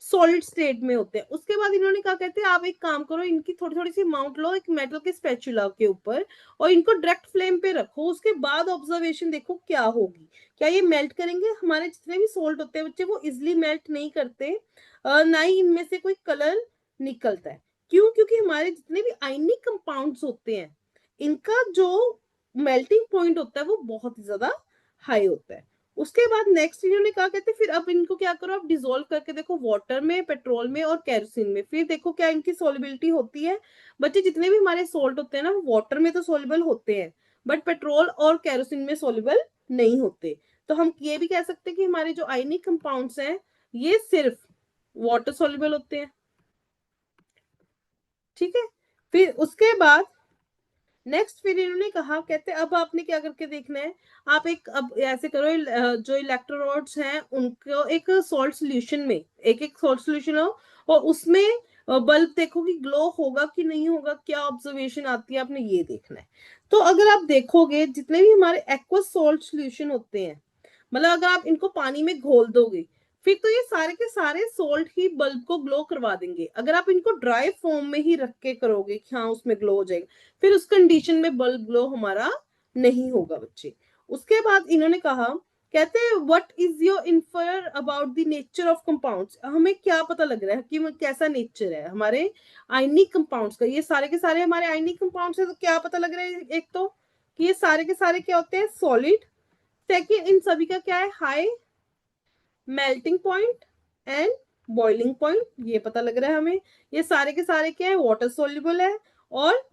सॉलिड स्टेट में होते हैं। उसके बाद इन्होंने कहा, कहते हैं आप एक काम करो, इनकी थोड़ी थोड़ी सी अमाउंट लो एक मेटल के स्पैचुला के ऊपर, और इनको डायरेक्ट फ्लेम पे रखो, उसके बाद ऑब्जर्वेशन देखो क्या होगी। क्या ये मेल्ट करेंगे। हमारे जितने भी सॉल्ट होते हैं बच्चे वो इजिली मेल्ट नहीं करते, ना ही इनमें से कोई कलर निकलता है। क्यों, क्योंकि हमारे जितने भी आयनिक कंपाउंड्स होते हैं, इनका जो मेल्टिंग पॉइंट होता है वो बहुत ज्यादा हाई होता है। उसके बाद नेक्स्ट इन्होंने कहा, कहते फिर अब इनको क्या करो, आप डिसोल्व करके देखो वाटर में, पेट्रोल में और केरोसिन में, फिर देखो क्या इनकी सोलिबिलिटी होती है। बच्चे जितने भी हमारे सोल्ट होते हैं ना, वाटर में तो सोलिबल होते हैं, बट पेट्रोल और केरोसिन में सोलिबल नहीं होते। तो हम ये भी कह सकते हैं कि हमारे जो आयनिक कंपाउंड्स हैं ये सिर्फ वाटर सोल्यूबल होते हैं। ठीक है। फिर उसके बाद नेक्स्ट फिर इन्होंने कहा, कहते अब आपने क्या करके देखना है, आप एक अब ऐसे करो, जो इलेक्ट्रोड्स हैं उनको एक सॉल्ट सोल्यूशन में, एक एक सॉल्ट सोल्यूशन हो, और उसमें बल्ब देखो कि ग्लो होगा कि नहीं होगा, क्या ऑब्जर्वेशन आती है, आपने ये देखना है। तो अगर आप देखोगे जितने भी हमारे एक्वा सॉल्ट सोल्यूशन होते हैं, मतलब अगर आप इनको पानी में घोल दोगे, फिर तो ये सारे के सारे सोल्ट ही बल्ब को ग्लो करवा देंगे। अगर आप इनको ड्राई फॉर्म में ही रख के करोगे कि हाँ उसमें ग्लो हो जाएगा, फिर उस कंडीशन में बल्ब ग्लो हमारा नहीं होगा बच्चे। उसके बाद इन्होंने कहा, कहते हैं what is your infer about the nature of compounds, हमें क्या पता लग रहा है कि कैसा नेचर है हमारे आयनिक कंपाउंड्स का। ये सारे के सारे हमारे आयनिक कंपाउंड्स है, तो क्या पता लग रहा है, एक तो कि ये सारे के सारे क्या होते हैं, सॉलिड। सेकेंड, इन सभी का क्या है, high melting point and boiling point, ये पता लग रहा है हमें। ये सारे के सारे क्या है, वाटर सोल्यूबल है। और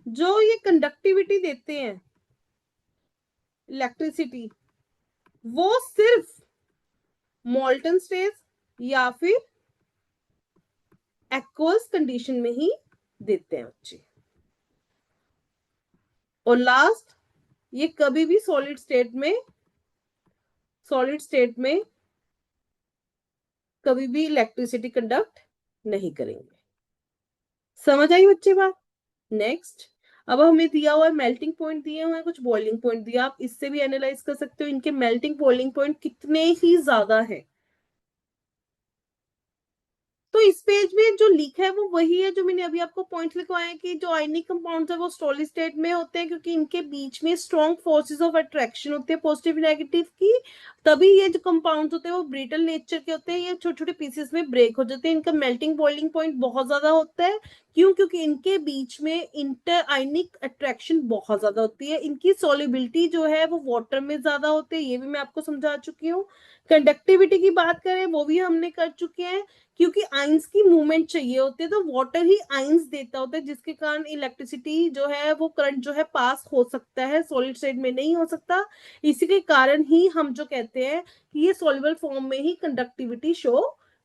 जो ये कंडक्टिविटी देते हैं इलेक्ट्रिसिटी, वो सिर्फ मोल्टन स्टेज या फिर एक्वस कंडीशन में ही देते हैं बच्चे। और लास्ट, ये कभी भी सॉलिड स्टेट में कभी भी इलेक्ट्रिसिटी कंडक्ट नहीं करेंगे। समझ आई बच्चे बात? नेक्स्ट, अब हमें दिया हुआ है मेल्टिंग पॉइंट दिए हुए हैं, कुछ बॉइलिंग पॉइंट दिया, आप इससे भी एनालाइज कर सकते हो इनके मेल्टिंग बॉइलिंग पॉइंट कितने ही ज्यादा है। तो इस पेज में जो लिखा है वो वही है जो मैंने अभी आपको पॉइंट लिखवाया है कि जो आयनिक कंपाउंड्स है वो सॉलिड स्टेट में होते हैं, क्योंकि इनके बीच में स्ट्रॉन्ग फोर्सेस ऑफ अट्रैक्शन होती है पॉजिटिव नेगेटिव की। तभी ये जो कंपाउंड्स होते हैं वो ब्रिटल नेचर के होते हैं, ये छोटे छोटे पीसेस में ब्रेक हो जाते हैं। इनका मेल्टिंग बॉइलिंग पॉइंट बहुत ज्यादा होता है। क्यों? क्योंकि इनके बीच में इंटर आयनिक अट्रैक्शन बहुत ज्यादा होती है। इनकी सॉल्युबिलिटी जो है वो वाटर में ज्यादा होती है, ये भी मैं आपको समझा चुकी हूँ। कंडक्टिविटी की बात करें वो भी हमने कर चुके हैं, क्योंकि आइंस की मूवमेंट चाहिए होती है, तो वाटर ही आइंस देता होता है, जिसके कारण इलेक्ट्रिसिटी जो है वो करंट जो है पास हो सकता है, सॉलिड स्टेट में नहीं हो सकता। इसी के कारण ही हम जो कहते हैं कि ये सॉल्युबल फॉर्म में ही कंडक्टिविटी शो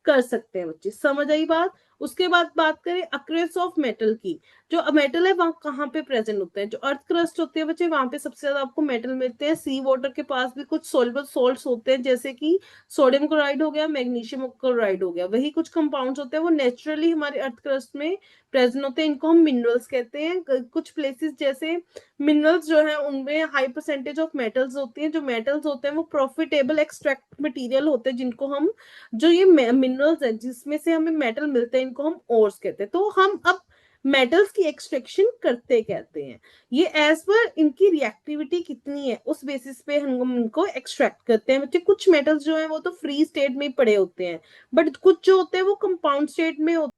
कर सकते हैं बच्चे। समझ आई बात? उसके बाद बात करें अक्रेस ऑफ मेटल की। जो मेटल है वहां कहाँ पे प्रेजेंट होते हैं, जो अर्थ क्रस्ट होती है बच्चे वहां पे सबसे ज्यादा आपको मेटल मिलते हैं। सी वाटर के पास भी कुछ सॉल्युबल सॉल्ट्स होते हैं, जैसे कि सोडियम क्लोराइड हो गया, मैग्नीशियम क्लोराइड हो गया, वही कुछ कंपाउंड्स होते हैं वो नेचुरली हमारे अर्थ क्रस्ट में प्रेजेंट होते हैं। इनको हम मिनरल्स कहते हैं। कुछ प्लेसेस जैसे मिनरल्स जो है उनमें हाई परसेंटेज ऑफ मेटल्स होती हैं। जो मेटल्स होते हैं वो प्रॉफिटेबल एक्सट्रैक्ट मटेरियल होते हैं, जिनको हम, जो ये मिनरल्स हैं जिसमें से हमें मेटल मिलते हैं, इनको हम ओर्स कहते हैं। तो हम अब मेटल्स की एक्सट्रैक्शन करते कहते हैं। ये एज पर इनकी रिएक्टिविटी कितनी है उस बेसिस पे हम इनको एक्सट्रैक्ट करते हैं बच्चे। कुछ मेटल्स जो है वो तो फ्री स्टेट में ही पड़े होते हैं, बट कुछ जो होते हैं वो कंपाउंड स्टेट में होते हैं।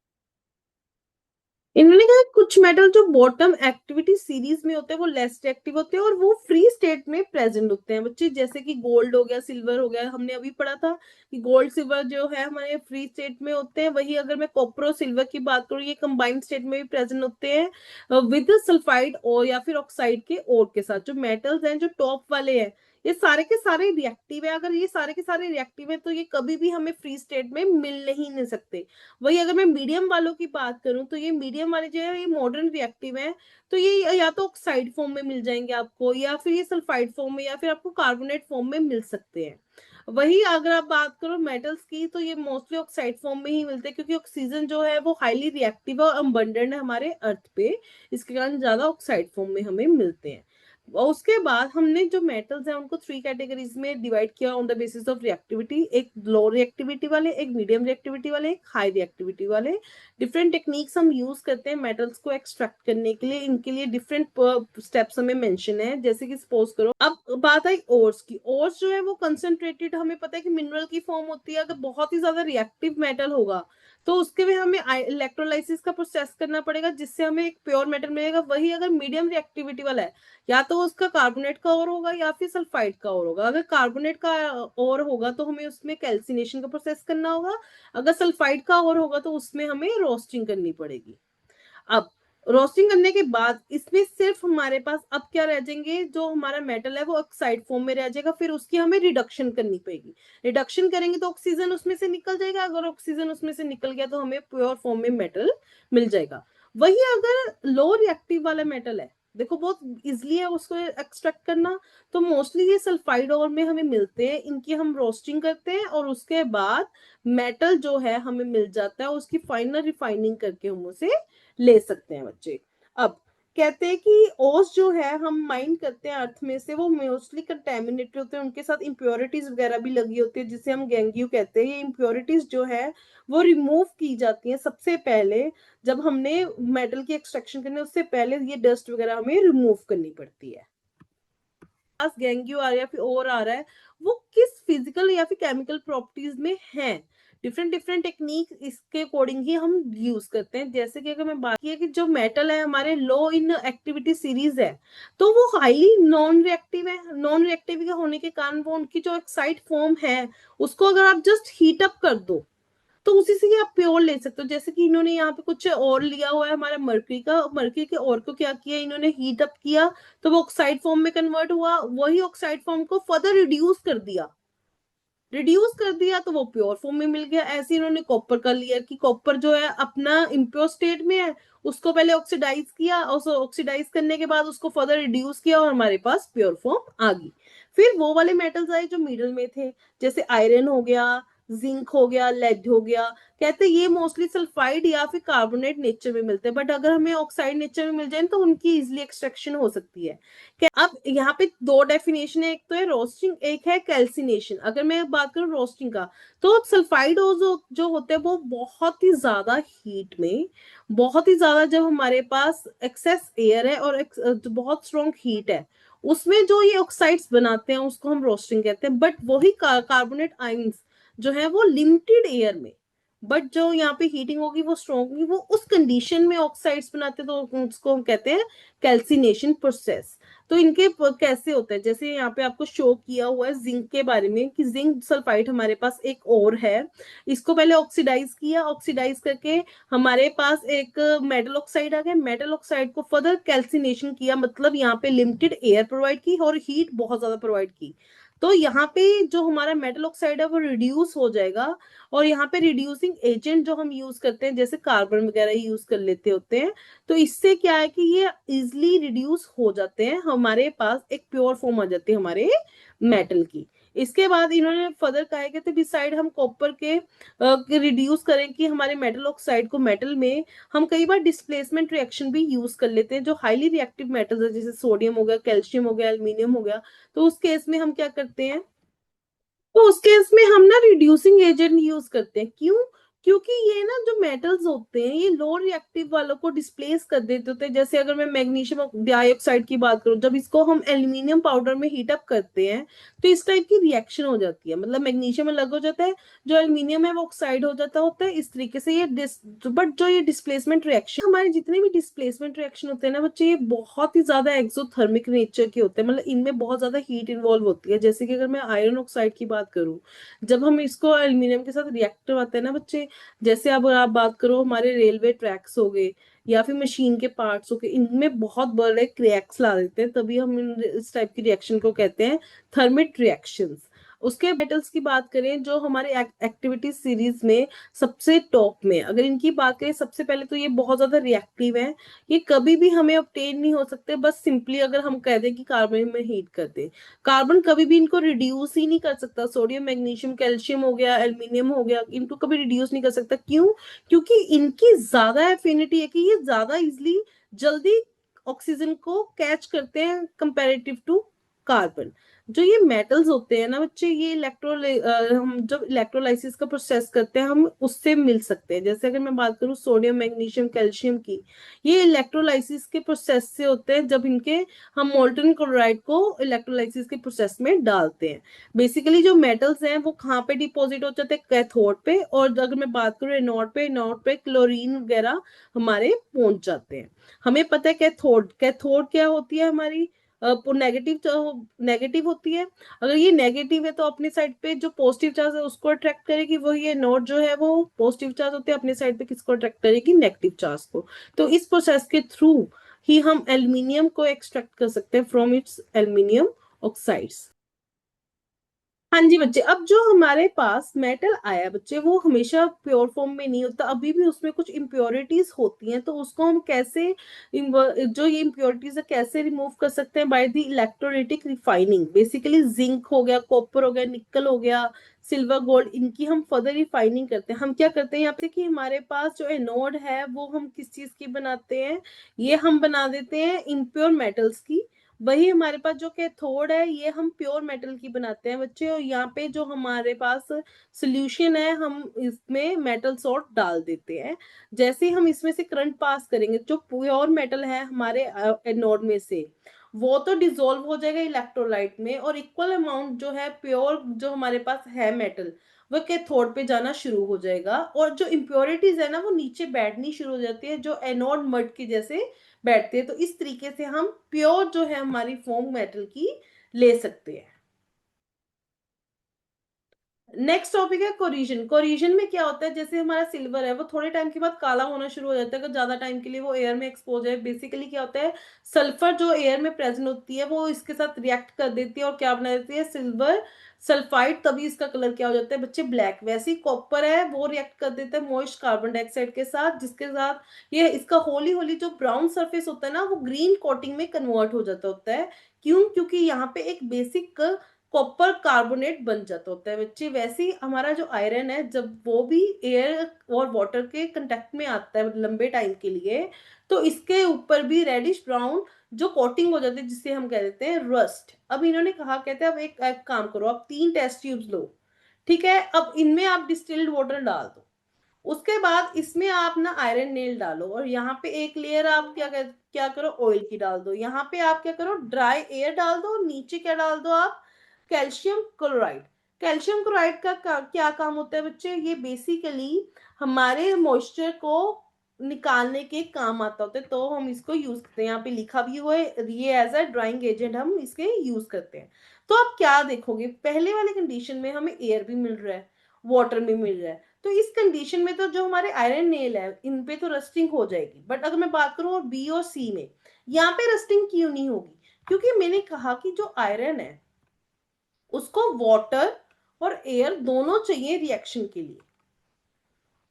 इन्होंने कहा कुछ मेटल जो बॉटम एक्टिविटी सीरीज में होते हैं वो लेस एक्टिव होते हैं और वो फ्री स्टेट में प्रेजेंट होते हैं बच्चे, जैसे कि गोल्ड हो गया, सिल्वर हो गया। हमने अभी पढ़ा था कि गोल्ड सिल्वर जो है हमारे फ्री स्टेट में होते हैं। वही अगर मैं कॉपर और सिल्वर की बात करूँ, ये कंबाइंड स्टेट में भी प्रेजेंट होते हैं विद सल्फाइड और या फिर ऑक्साइड के और के साथ। जो मेटल्स हैं जो टॉप वाले हैं ये सारे के सारे रिएक्टिव है। अगर ये सारे के सारे रिएक्टिव है तो ये कभी भी हमें फ्री स्टेट में मिल नहीं सकते। वही अगर मैं मीडियम वालों की बात करूं तो ये मीडियम वाले जो है ये मॉडर्न रिएक्टिव है, तो ये या तो ऑक्साइड फॉर्म में मिल जाएंगे आपको, या फिर ये सल्फाइड फॉर्म में, या फिर आपको कार्बोनेट फॉर्म में मिल सकते हैं। वही अगर आप बात करो मेटल्स की तो ये मोस्टली ऑक्साइड फॉर्म में ही मिलते हैं, क्योंकि ऑक्सीजन जो है वो हाईली रिएक्टिव और अबंडेंट है हमारे अर्थ पे, इसके कारण ज्यादा ऑक्साइड फॉर्म में हमें मिलते हैं। और उसके बाद हमने जो मेटल्स हैं उनको 3 कैटेगरीज में डिवाइड किया on the basis of reactivity. एक लो रिएक्टिविटी वाले, एक मीडियम रिएक्टिविटी वाले, एक हाई रिएक्टिविटी वाले। डिफरेंट टेक्निक्स हम यूज करते हैं मेटल्स को एक्सट्रैक्ट करने के लिए। इनके लिए डिफरेंट स्टेप्स हमें मेंशन है, जैसे कि सपोज करो, अब बात आई ओर्स की। ओर्स जो है वो कंसंट्रेटेड, हमें पता है कि मिनरल की फॉर्म होती है। अगर बहुत ही ज्यादा रिएक्टिव मेटल होगा तो उसके लिए हमें इलेक्ट्रोलाइसिस का प्रोसेस करना पड़ेगा, जिससे हमें एक प्योर मेटल मिलेगा। वही अगर मीडियम रिएक्टिविटी वाला है, या तो उसका कार्बोनेट का और होगा या फिर सल्फाइड का और होगा। अगर कार्बोनेट का और होगा तो हमें उसमें कैल्सिनेशन का प्रोसेस करना होगा। अगर सल्फाइड का और होगा तो उसमें हमें रोस्टिंग करनी पड़ेगी। अब रोस्टिंग करने के बाद इसमें सिर्फ हमारे पास अब क्या रह जाएंगे, जो हमारा मेटल है वो ऑक्साइड फॉर्म में रह जाएगा। फिर उसकी हमें रिडक्शन करनी पड़ेगी। रिडक्शन करेंगे तो ऑक्सीजन उसमें से निकल जाएगा। अगर ऑक्सीजन उसमें से निकल गया तो हमें प्योर फॉर्म में मेटल मिल जाएगा। वही अगर लो रिएक्टिव वाला मेटल है देखो बहुत इजिली है उसको एक्सट्रैक्ट करना। तो मोस्टली ये सल्फाइड और में हमें मिलते हैं, इनकी हम रोस्टिंग करते हैं और उसके बाद मेटल जो है हमें मिल जाता है, उसकी फाइनल रिफाइनिंग करके हम उसे ले सकते हैं बच्चे। अब कहते हैं कि ओस जो है हम माइन करते हैं अर्थ में से, वो मोस्टली कंटेमिनेटेड होते हैं, उनके साथ इम्प्योरिटीज वगैरह भी लगी होती है जिसे हम गैंगियो कहते हैं। ये इम्प्योरिटीज जो है वो रिमूव की जाती हैं सबसे पहले, जब हमने मेटल की एक्सट्रैक्शन करनी है उससे पहले ये डस्ट वगैरह हमें रिमूव करनी पड़ती है। पास गैंगियो आ रहा है या फिर और आ रहा है, वो किस फिजिकल या फिर केमिकल प्रॉपर्टीज में है। डिफरेंट डिफरेंट टेक्निक इसके अकॉर्डिंग ही हम यूज करते हैं। जैसे कि अगर मैं बात की कि जो मेटल है हमारे लो इन एक्टिविटी सीरीज है, तो वो हाईली नॉन रिएक्टिव है। नॉन रिएक्टिव का होने के कारण वो उनकी जो एक्साइड फॉर्म है उसको अगर आप जस्ट हीट अप कर दो तो उसी से ही आप प्योर ले सकते हो। जैसे कि इन्होंने यहाँ पे कुछ और लिया हुआ है हमारा मर्क्यूरी का, मर्क्यूरी के और को क्या किया इन्होंने, हीट अप किया तो वो ऑक्साइड फॉर्म में कन्वर्ट हुआ, वही ऑक्साइड फॉर्म को फर्दर रिड्यूस कर दिया, रिड्यूस कर दिया तो वो प्योर फॉर्म में मिल गया। ऐसे इन्होंने कॉपर का लिया कि कॉपर जो है अपना इम्प्योर स्टेट में है, उसको पहले ऑक्सीडाइज किया और ऑक्सीडाइज करने के बाद उसको फर्दर रिड्यूस किया और हमारे पास प्योर फॉर्म आ गई। फिर वो वाले मेटल्स आए जो मिडल में थे, जैसे आयरन हो गया, जिंक हो गया, लेड हो गया। कहते हैं ये मोस्टली सल्फाइड या फिर कार्बोनेट नेचर में मिलते हैं, बट अगर हमें ऑक्साइड नेचर में मिल जाए तो उनकी इजिली एक्सट्रैक्शन हो सकती है। अब यहाँ पे दो डेफिनेशन है, एक तो है रोस्टिंग, एक है कैल्सिनेशन। अगर मैं बात करूँ रोस्टिंग का, तो सल्फाइड जो होते हैं वो बहुत ही ज्यादा हीट में, बहुत ही ज्यादा जब हमारे पास एक्सेस एयर है और बहुत स्ट्रॉन्ग हीट है, उसमें जो ये ऑक्साइड्स बनाते हैं उसको हम रोस्टिंग कहते हैं। बट वही कार्बोनेट आयंस जो है वो लिमिटेड एयर में, बट जो यहाँ पे हीटिंग होगी वो स्ट्रॉन्ग होगी, वो उस कंडीशन में ऑक्साइड्स बनाते हैं, तो उसको हम कहते हैं कैल्सिनेशन प्रोसेस। तो इनके कैसे होता है, जैसे यहाँ पे आपको शो किया हुआ है जिंक के बारे में कि जिंक सल्फाइड हमारे पास एक और है, इसको पहले ऑक्सीडाइज किया, ऑक्सीडाइज करके हमारे पास एक मेटल ऑक्साइड आ गया, मेटल ऑक्साइड को फर्दर कैल्सिनेशन किया, मतलब यहाँ पे लिमिटेड एयर प्रोवाइड की और हीट बहुत ज्यादा प्रोवाइड की। तो यहाँ पे जो हमारा मेटल ऑक्साइड है वो रिड्यूस हो जाएगा, और यहाँ पे रिड्यूसिंग एजेंट जो हम यूज करते हैं जैसे कार्बन वगैरह यूज कर लेते होते हैं, तो इससे क्या है कि ये इजिली रिड्यूस हो जाते हैं, हमारे पास एक प्योर फॉर्म आ जाती है हमारे मेटल की। इसके बाद इन्होंने फर्दर कहा है कि बिसाइड हम कॉपर के रिड्यूस करें कि हमारे मेटल ऑक्साइड को मेटल में हम कई बार डिस्प्लेसमेंट रिएक्शन भी यूज कर लेते हैं, जो हाईली रिएक्टिव मेटल्स है जैसे सोडियम हो गया, कैल्शियम हो गया, एल्यूमिनियम हो गया। तो उस केस में हम क्या करते हैं, तो उस केस में हम ना रिड्यूसिंग एजेंट यूज करते हैं। क्यों? क्योंकि ये ना जो मेटल्स होते हैं ये लो रिएक्टिव वालों को डिस्प्लेस कर देते होते हैं। जैसे अगर मैं मैग्नीशियम डाइऑक्साइड की बात करूं, जब इसको हम एल्यूमिनियम पाउडर में हीट अप करते हैं तो इस टाइप की रिएक्शन हो जाती है, मतलब मैग्नीशियम अलग हो जाता है, जो एल्यूमिनियम है वो ऑक्साइड हो जाता होता है, इस तरीके से ये बट जो ये डिस्प्लेसमेंट रिएक्शन, हमारे जितने भी डिस्प्लेसमेंट रिएक्शन होते हैं ना बच्चे, ये बहुत ही ज्यादा एक्सोथर्मिक नेचर के होते हैं, मतलब इनमें बहुत ज्यादा हीट इन्वॉल्व होती है। जैसे कि अगर मैं आयरन ऑक्साइड की बात करूं, जब हम इसको एल्यूमिनियम के साथ रिएक्ट करवाते हैं ना बच्चे, जैसे अब आप बात करो हमारे रेलवे ट्रैक्स हो गए या फिर मशीन के पार्ट्स हो गए, इनमें बहुत बड़े क्रैक्स ला देते हैं, तभी हम इस टाइप की रिएक्शन को कहते हैं थर्मिट रिएक्शंस। उसके मेटल्स की बात करें जो हमारे एक्टिविटी सीरीज में सबसे टॉप में, अगर इनकी बात करें सबसे पहले तो ये बहुत ज्यादा रिएक्टिव है, ये कभी भी हमें ऑब्टेन नहीं हो सकते, बस सिंपली अगर हम कह दें कि कार्बन में हीट कर दे, कार्बन कभी भी इनको रिड्यूस ही नहीं कर सकता। सोडियम, मैग्नीशियम, कैल्शियम हो गया, एल्यूमिनियम हो गया, इनको कभी रिड्यूस नहीं कर सकता। क्यों? क्योंकि इनकी ज्यादा एफिनिटी है कि ये ज्यादा इजिली जल्दी ऑक्सीजन को कैच करते हैं कंपेरेटिव टू कार्बन। जो ये मेटल्स होते हैं ना बच्चे, ये हम जब इलेक्ट्रोलाइसिस का प्रोसेस करते हैं हम उससे मिल सकते हैं। जैसे अगर मैं बात करूं सोडियम, मैग्नीशियम, कैल्शियम की, ये इलेक्ट्रोलाइसिस के प्रोसेस से होते हैं, जब इनके हम मोल्टन क्लोराइड को इलेक्ट्रोलाइसिस के प्रोसेस में डालते हैं। बेसिकली जो मेटल्स हैं वो कहाँ पे डिपॉजिट हो जाते हैं, कैथोड पे, और अगर मैं बात करूँ एनोड पे क्लोरीन वगैरह हमारे पहुंच जाते हैं। हमें पता है कैथोड, कैथोड क्या होती है हमारी, नेगेटिव, नेगेटिव होती है। अगर ये नेगेटिव है तो अपनी साइड पे जो पॉजिटिव चार्ज है उसको अट्रैक्ट करेगी, वही ये नोट जो है वो पॉजिटिव चार्ज होते हैं, अपने साइड पे किसको अट्रैक्ट करेगी, नेगेटिव चार्ज को। तो इस प्रोसेस के थ्रू ही हम एल्यूमिनियम को एक्सट्रैक्ट कर सकते हैं फ्रॉम इट्स एल्यूमिनियम ऑक्साइड्स। हाँ जी बच्चे, अब जो हमारे पास मेटल आया बच्चे, वो हमेशा प्योर फॉर्म में नहीं होता, अभी भी उसमें कुछ इम्प्योरिटीज होती हैं। तो उसको हम कैसे जो ये इम्प्योरिटीज है कैसे रिमूव कर सकते हैं? By the electrolytic refining. Basically zinc हो गया, कॉपर हो गया, निकल हो गया, सिल्वर, गोल्ड, इनकी हम फर्दर रिफाइनिंग करते हैं। हम क्या करते हैं यहाँ पे कि हमारे पास जो एनोड है वो हम किस चीज की बनाते हैं? ये हम बना देते हैं इम्प्योर मेटल्स की। वही हमारे पास जो कैथोड है ये हम प्योर मेटल की बनाते हैं बच्चे। और यहाँ पे जो हमारे पास सोल्यूशन है, हम इसमें मेटल सॉल्ट डाल देते हैं। जैसे ही हम इसमें से करंट पास करेंगे, जो प्योर मेटल है हमारे एनोड में से, वो तो डिसॉल्व हो जाएगा इलेक्ट्रोलाइट में, और इक्वल अमाउंट जो है प्योर जो हमारे पास है मेटल, वो कैथोड पे जाना शुरू हो जाएगा। और जो इम्प्योरिटीज है ना, वो नीचे बैठनी शुरू हो जाती है, जो एनोड मड की जैसे बैठते हैं। तो इस तरीके से हम प्योर जो है हमारी फॉर्म मेटल की ले सकते हैं। नेक्स्ट टॉपिक है कोरिजन। कोरिजन में क्या होता है, जैसे हमारा सिल्वर है वो थोड़े टाइम के बाद काला होना शुरू हो जाता है अगर ज्यादा टाइम के लिए वो एयर में एक्सपोज है। बेसिकली क्या होता है, सल्फर जो एयर में प्रेजेंट होती है वो इसके साथ रिएक्ट कर देती है और क्या बना देती है, सिल्वर सल्फाइड। तभी इसका कलर क्या हो जाता है बच्चे, ब्लैक। वैसे ही कॉपर है वो रिएक्ट कर देता है मॉइस्ट कार्बन डाइऑक्साइड के साथ, जिसके साथ ये इसका होली होली जो ब्राउन सरफेस होता है ना, वो ग्रीन कोटिंग में कन्वर्ट हो जाता होता है। क्यों? क्योंकि यहाँ पे एक बेसिक कॉपर कार्बोनेट बन जाता होता है बच्चे। वैसे ही हमारा जो आयरन है, जब वो भी एयर और वाटर के कांटेक्ट में आता है लंबे टाइम के लिए, तो इसके ऊपर भी रेडिश ब्राउन जो कोटिंग हो जाती है, जिसे हम कह देते हैं रस्ट। अब इन्होंने कहा, कहते हैं अब एक काम करो, आप 3 टेस्ट ट्यूब्स लो, ठीक है? अब इनमें आप डिस्टिल्ड वाटर डाल दो, उसके बाद इसमें आप ना आयरन नेल डालो, और यहाँ पे एक लेयर आप क्या करो, ऑयल की डाल दो। यहाँ पे आप क्या करो, ड्राई एयर डाल दो, और नीचे क्या डाल दो आप, कैल्शियम क्लोराइड। कैल्शियम क्लोराइड का क्या काम होता है बच्चे, ये बेसिकली हमारे मॉइस्चर को निकालने के काम आता होता है। तो हम इसको यूज करते हैं, यहाँ पे लिखा भी हुआ है, ये एज अ ड्राइंग एजेंट हम इसके यूज करते हैं। तो आप क्या देखोगे, पहले वाली कंडीशन में हमें एयर भी मिल रहा है, वाटर भी मिल रहा है, तो इस कंडीशन में तो जो हमारे आयरन नेल है इन पे तो रस्टिंग हो जाएगी। बट अगर मैं बात करूं बी और सी में, यहाँ पे रस्टिंग क्यों नहीं होगी? क्योंकि मैंने कहा कि जो आयरन है उसको वाटर और एयर दोनों चाहिए रिएक्शन के लिए।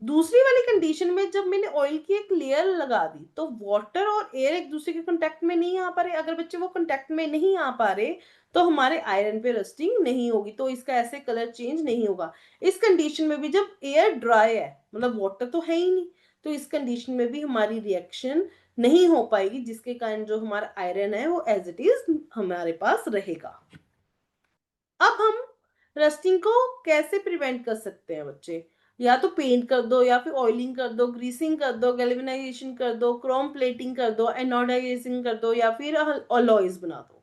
दूसरी वाली कंडीशन में जब मैंने ऑयल की एक लेयर लगा दी, तो वाटर और एयर एक दूसरे के कांटेक्ट में नहीं आ पा रहे। अगर बच्चे वो कांटेक्ट में नहीं आ पा रहे, तो हमारे आयरन पे रस्टिंग नहीं होगी, तो इसका ऐसे कलर चेंज नहीं होगा। इस कंडीशन में भी जब एयर ड्राई है, मतलब वाटर तो है ही नहीं, तो इस कंडीशन में भी हमारी रिएक्शन नहीं हो पाएगी, जिसके कारण जो हमारा आयरन है वो एज इट इज हमारे पास रहेगा। अब हम रस्टिंग को कैसे प्रिवेंट कर सकते हैं बच्चे? या तो पेंट कर दो, या फिर ऑयलिंग कर दो, ग्रीसिंग कर दो, गैल्वेनाइजेशन कर दो, क्रोम प्लेटिंग कर दो, एनोडाइजेशन कर दो, या फिर अलॉयज बना दो।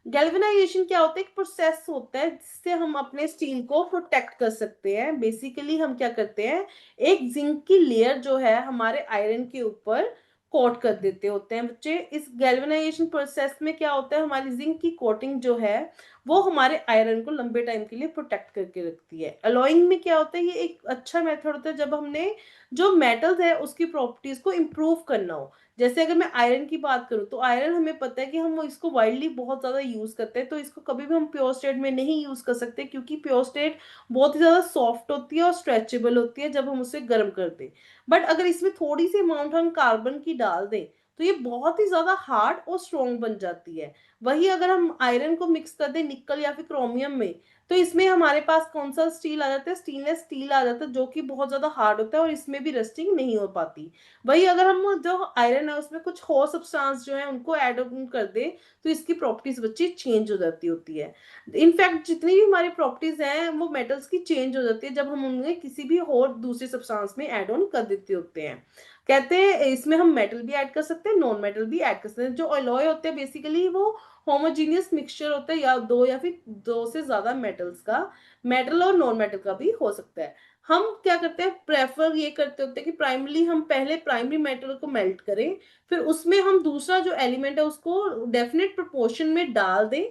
गैल्वेनाइजेशन क्या होता है, एक प्रोसेस होता है जिससे हम अपने स्टील को प्रोटेक्ट कर सकते हैं। बेसिकली हम क्या करते हैं, एक जिंक की लेयर जो है हमारे आयरन के ऊपर कोट कर देते होते हैं बच्चे। इस गैल्वेनाइजेशन प्रोसेस में क्या होता है, हमारी जिंक की कोटिंग जो है वो हमारे आयरन को लंबे टाइम के लिए प्रोटेक्ट करके रखती है। अलॉइंग में क्या होता है, ये एक अच्छा मेथड होता है जब हमने जो मेटल्स है उसकी प्रॉपर्टीज को इम्प्रूव करना हो। जैसे अगर मैं आयरन की बात करूं, तो आयरन हमें पता है कि हम इसको वाइडली बहुत ज्यादा यूज करते हैं, तो इसको कभी भी हम प्योर स्टेट में नहीं यूज कर सकते, क्योंकि प्योर स्टेट बहुत ही ज्यादा सॉफ्ट होती है और स्ट्रेचेबल होती है जब हम उसे गर्म कर दें। बट अगर इसमें थोड़ी सी अमाउंट हम कार्बन की डाल दें, तो ये बहुत ही ज्यादा हार्ड और स्ट्रॉन्ग बन जाती है। वही अगर हम आयरन को मिक्स कर दें निकल या फिर क्रोमियम में, तो इसमें हमारे पास कौन सा स्टील आ जाता है, स्टेनलेस स्टील आ जाता है, जो कि बहुत ज्यादा हार्ड होता है और इसमें भी रस्टिंग नहीं हो पाती। वही अगर हम जो आयरन है उसमें कुछ और सब्सटेंस जो है उनको ऐड ऑन कर दे, तो इसकी प्रॉपर्टीज बच्ची चेंज हो जाती होती है। इनफैक्ट जितनी भी हमारी प्रॉपर्टीज हैं वो मेटल्स की चेंज हो जाती है जब हम उन्हें किसी भी और दूसरे सब्सटेंस में ऐड ऑन कर देते होते हैं। कहते हैं इसमें हम मेटल भी ऐड कर सकते हैं, नॉन मेटल भी ऐड कर सकते हैं। जो अलॉय होते हैं बेसिकली वो होमोजीनियस मिक्सचर होता है, या फिर दो से ज्यादा मेटल्स का, मेटल और नॉन मेटल का भी हो सकता है। हम क्या करते हैं, प्रेफर ये करते होते हैं कि प्राइमरी हम पहले प्राइमरी मेटल को मेल्ट करें, फिर उसमें हम दूसरा जो एलिमेंट है उसको डेफिनेट प्रोपोर्शन में डाल दें,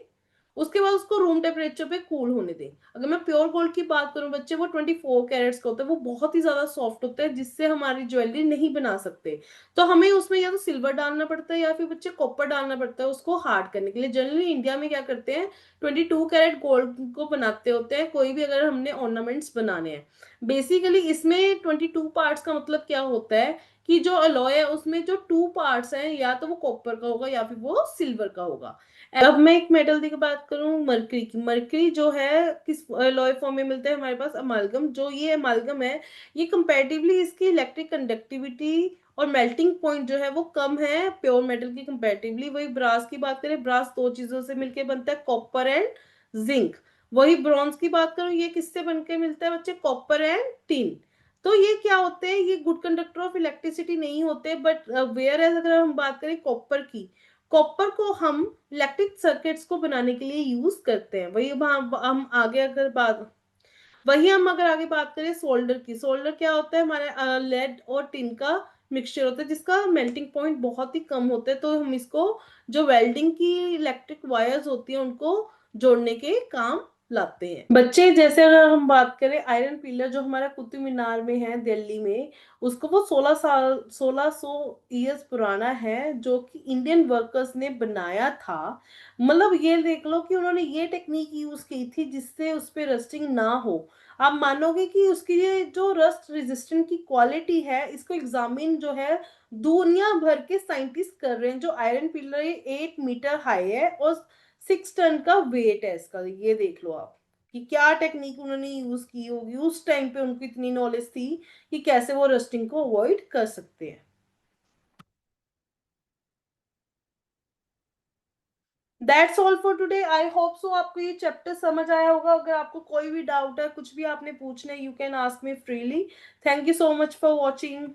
उसके बाद उसको रूम टेम्परेचर पे कूल होने दें। अगर मैं प्योर गोल्ड की बात करूं बच्चे, वो 24 कैरेट्स का होता है, वो बहुत ही ज्यादा सॉफ्ट होता है, जिससे हमारी ज्वेलरी नहीं बना सकते। तो हमें उसमें या तो सिल्वर डालना पड़ता है या फिर बच्चे कॉपर डालना पड़ता है उसको हार्ड करने के लिए। जनरली इंडिया में क्या करते हैं, 22 कैरेट गोल्ड को बनाते होते हैं कोई भी, अगर हमने ऑर्नामेंट्स बनाने हैं। बेसिकली इसमें 22 पार्ट्स का मतलब क्या होता है कि जो अलॉय है उसमें जो 2 पार्ट्स हैं, या तो वो कॉपर का होगा या फिर वो सिल्वर का होगा। अब मैं एक मेटल की बात करूं, मरकरी की। मरकरी जो है किस अलॉय फॉर्म में मिलता है हमारे पास, अमालगम। जो ये अमालगम है, ये कंपैरेटिवली इसकी इलेक्ट्रिक कंडक्टिविटी और मेल्टिंग पॉइंट जो है वो कम है प्योर मेटल की कंपैरेटिवली। वही ब्रास की बात करें, ब्रास दो चीजों से मिलकर बनता है, कॉपर एंड जिंक। वही ब्रॉन्ज की बात करूं, ये किससे बनकर मिलता है बच्चे, कॉपर एंड टिन। तो ये क्या होते हैं, ये गुड कंडक्टर ऑफ इलेक्ट्रिसिटी नहीं होते, बट वेयर एज अगर हम बात करें कॉपर की, कॉपर को हम इलेक्ट्रिक सर्किट्स को बनाने के लिए यूज करते हैं। वही हम आगे अगर बात, वही हम अगर आगे बात करें सोल्डर की, सोल्डर क्या होता है, हमारे लेड और टिन का मिक्सचर होता है, जिसका मेल्टिंग पॉइंट बहुत ही कम होता है। तो हम इसको जो वेल्डिंग की इलेक्ट्रिक वायर्स होती हैं उनको जोड़ने के काम लाते हैं बच्चे। जैसे अगर हम बात करें आयरन पिलर जो हमारा कुतुब मीनार में है दिल्ली में, उसको वो 16 साल 1600 ईयर्स पुराना है, जो कि इंडियन वर्कर्स ने बनाया था। मतलब ये देख लो कि उन्होंने ये टेक्निक यूज की थी जिससे उस पे रस्टिंग ना हो। आप मानोगे कि उसकी ये जो रस्ट रेजिस्टेंट की क्वालिटी है, इसको एग्जामिन जो है दुनिया भर के साइंटिस्ट कर रहे हैं। जो आयरन पिलर ये 8 मीटर हाई है और 6 टन का वेट है इसका। ये देख लो आप कि क्या टेक्निक उन्होंने यूज की होगी उस टाइम पे, उनको इतनी नॉलेज थी कि कैसे वो रस्टिंग को अवॉइड कर सकते हैं। That's all for today. I hope so आपको ये चैप्टर समझ आया होगा। अगर आपको कोई भी डाउट है, कुछ भी आपने पूछना है, you can ask me freely. Thank you so much for watching.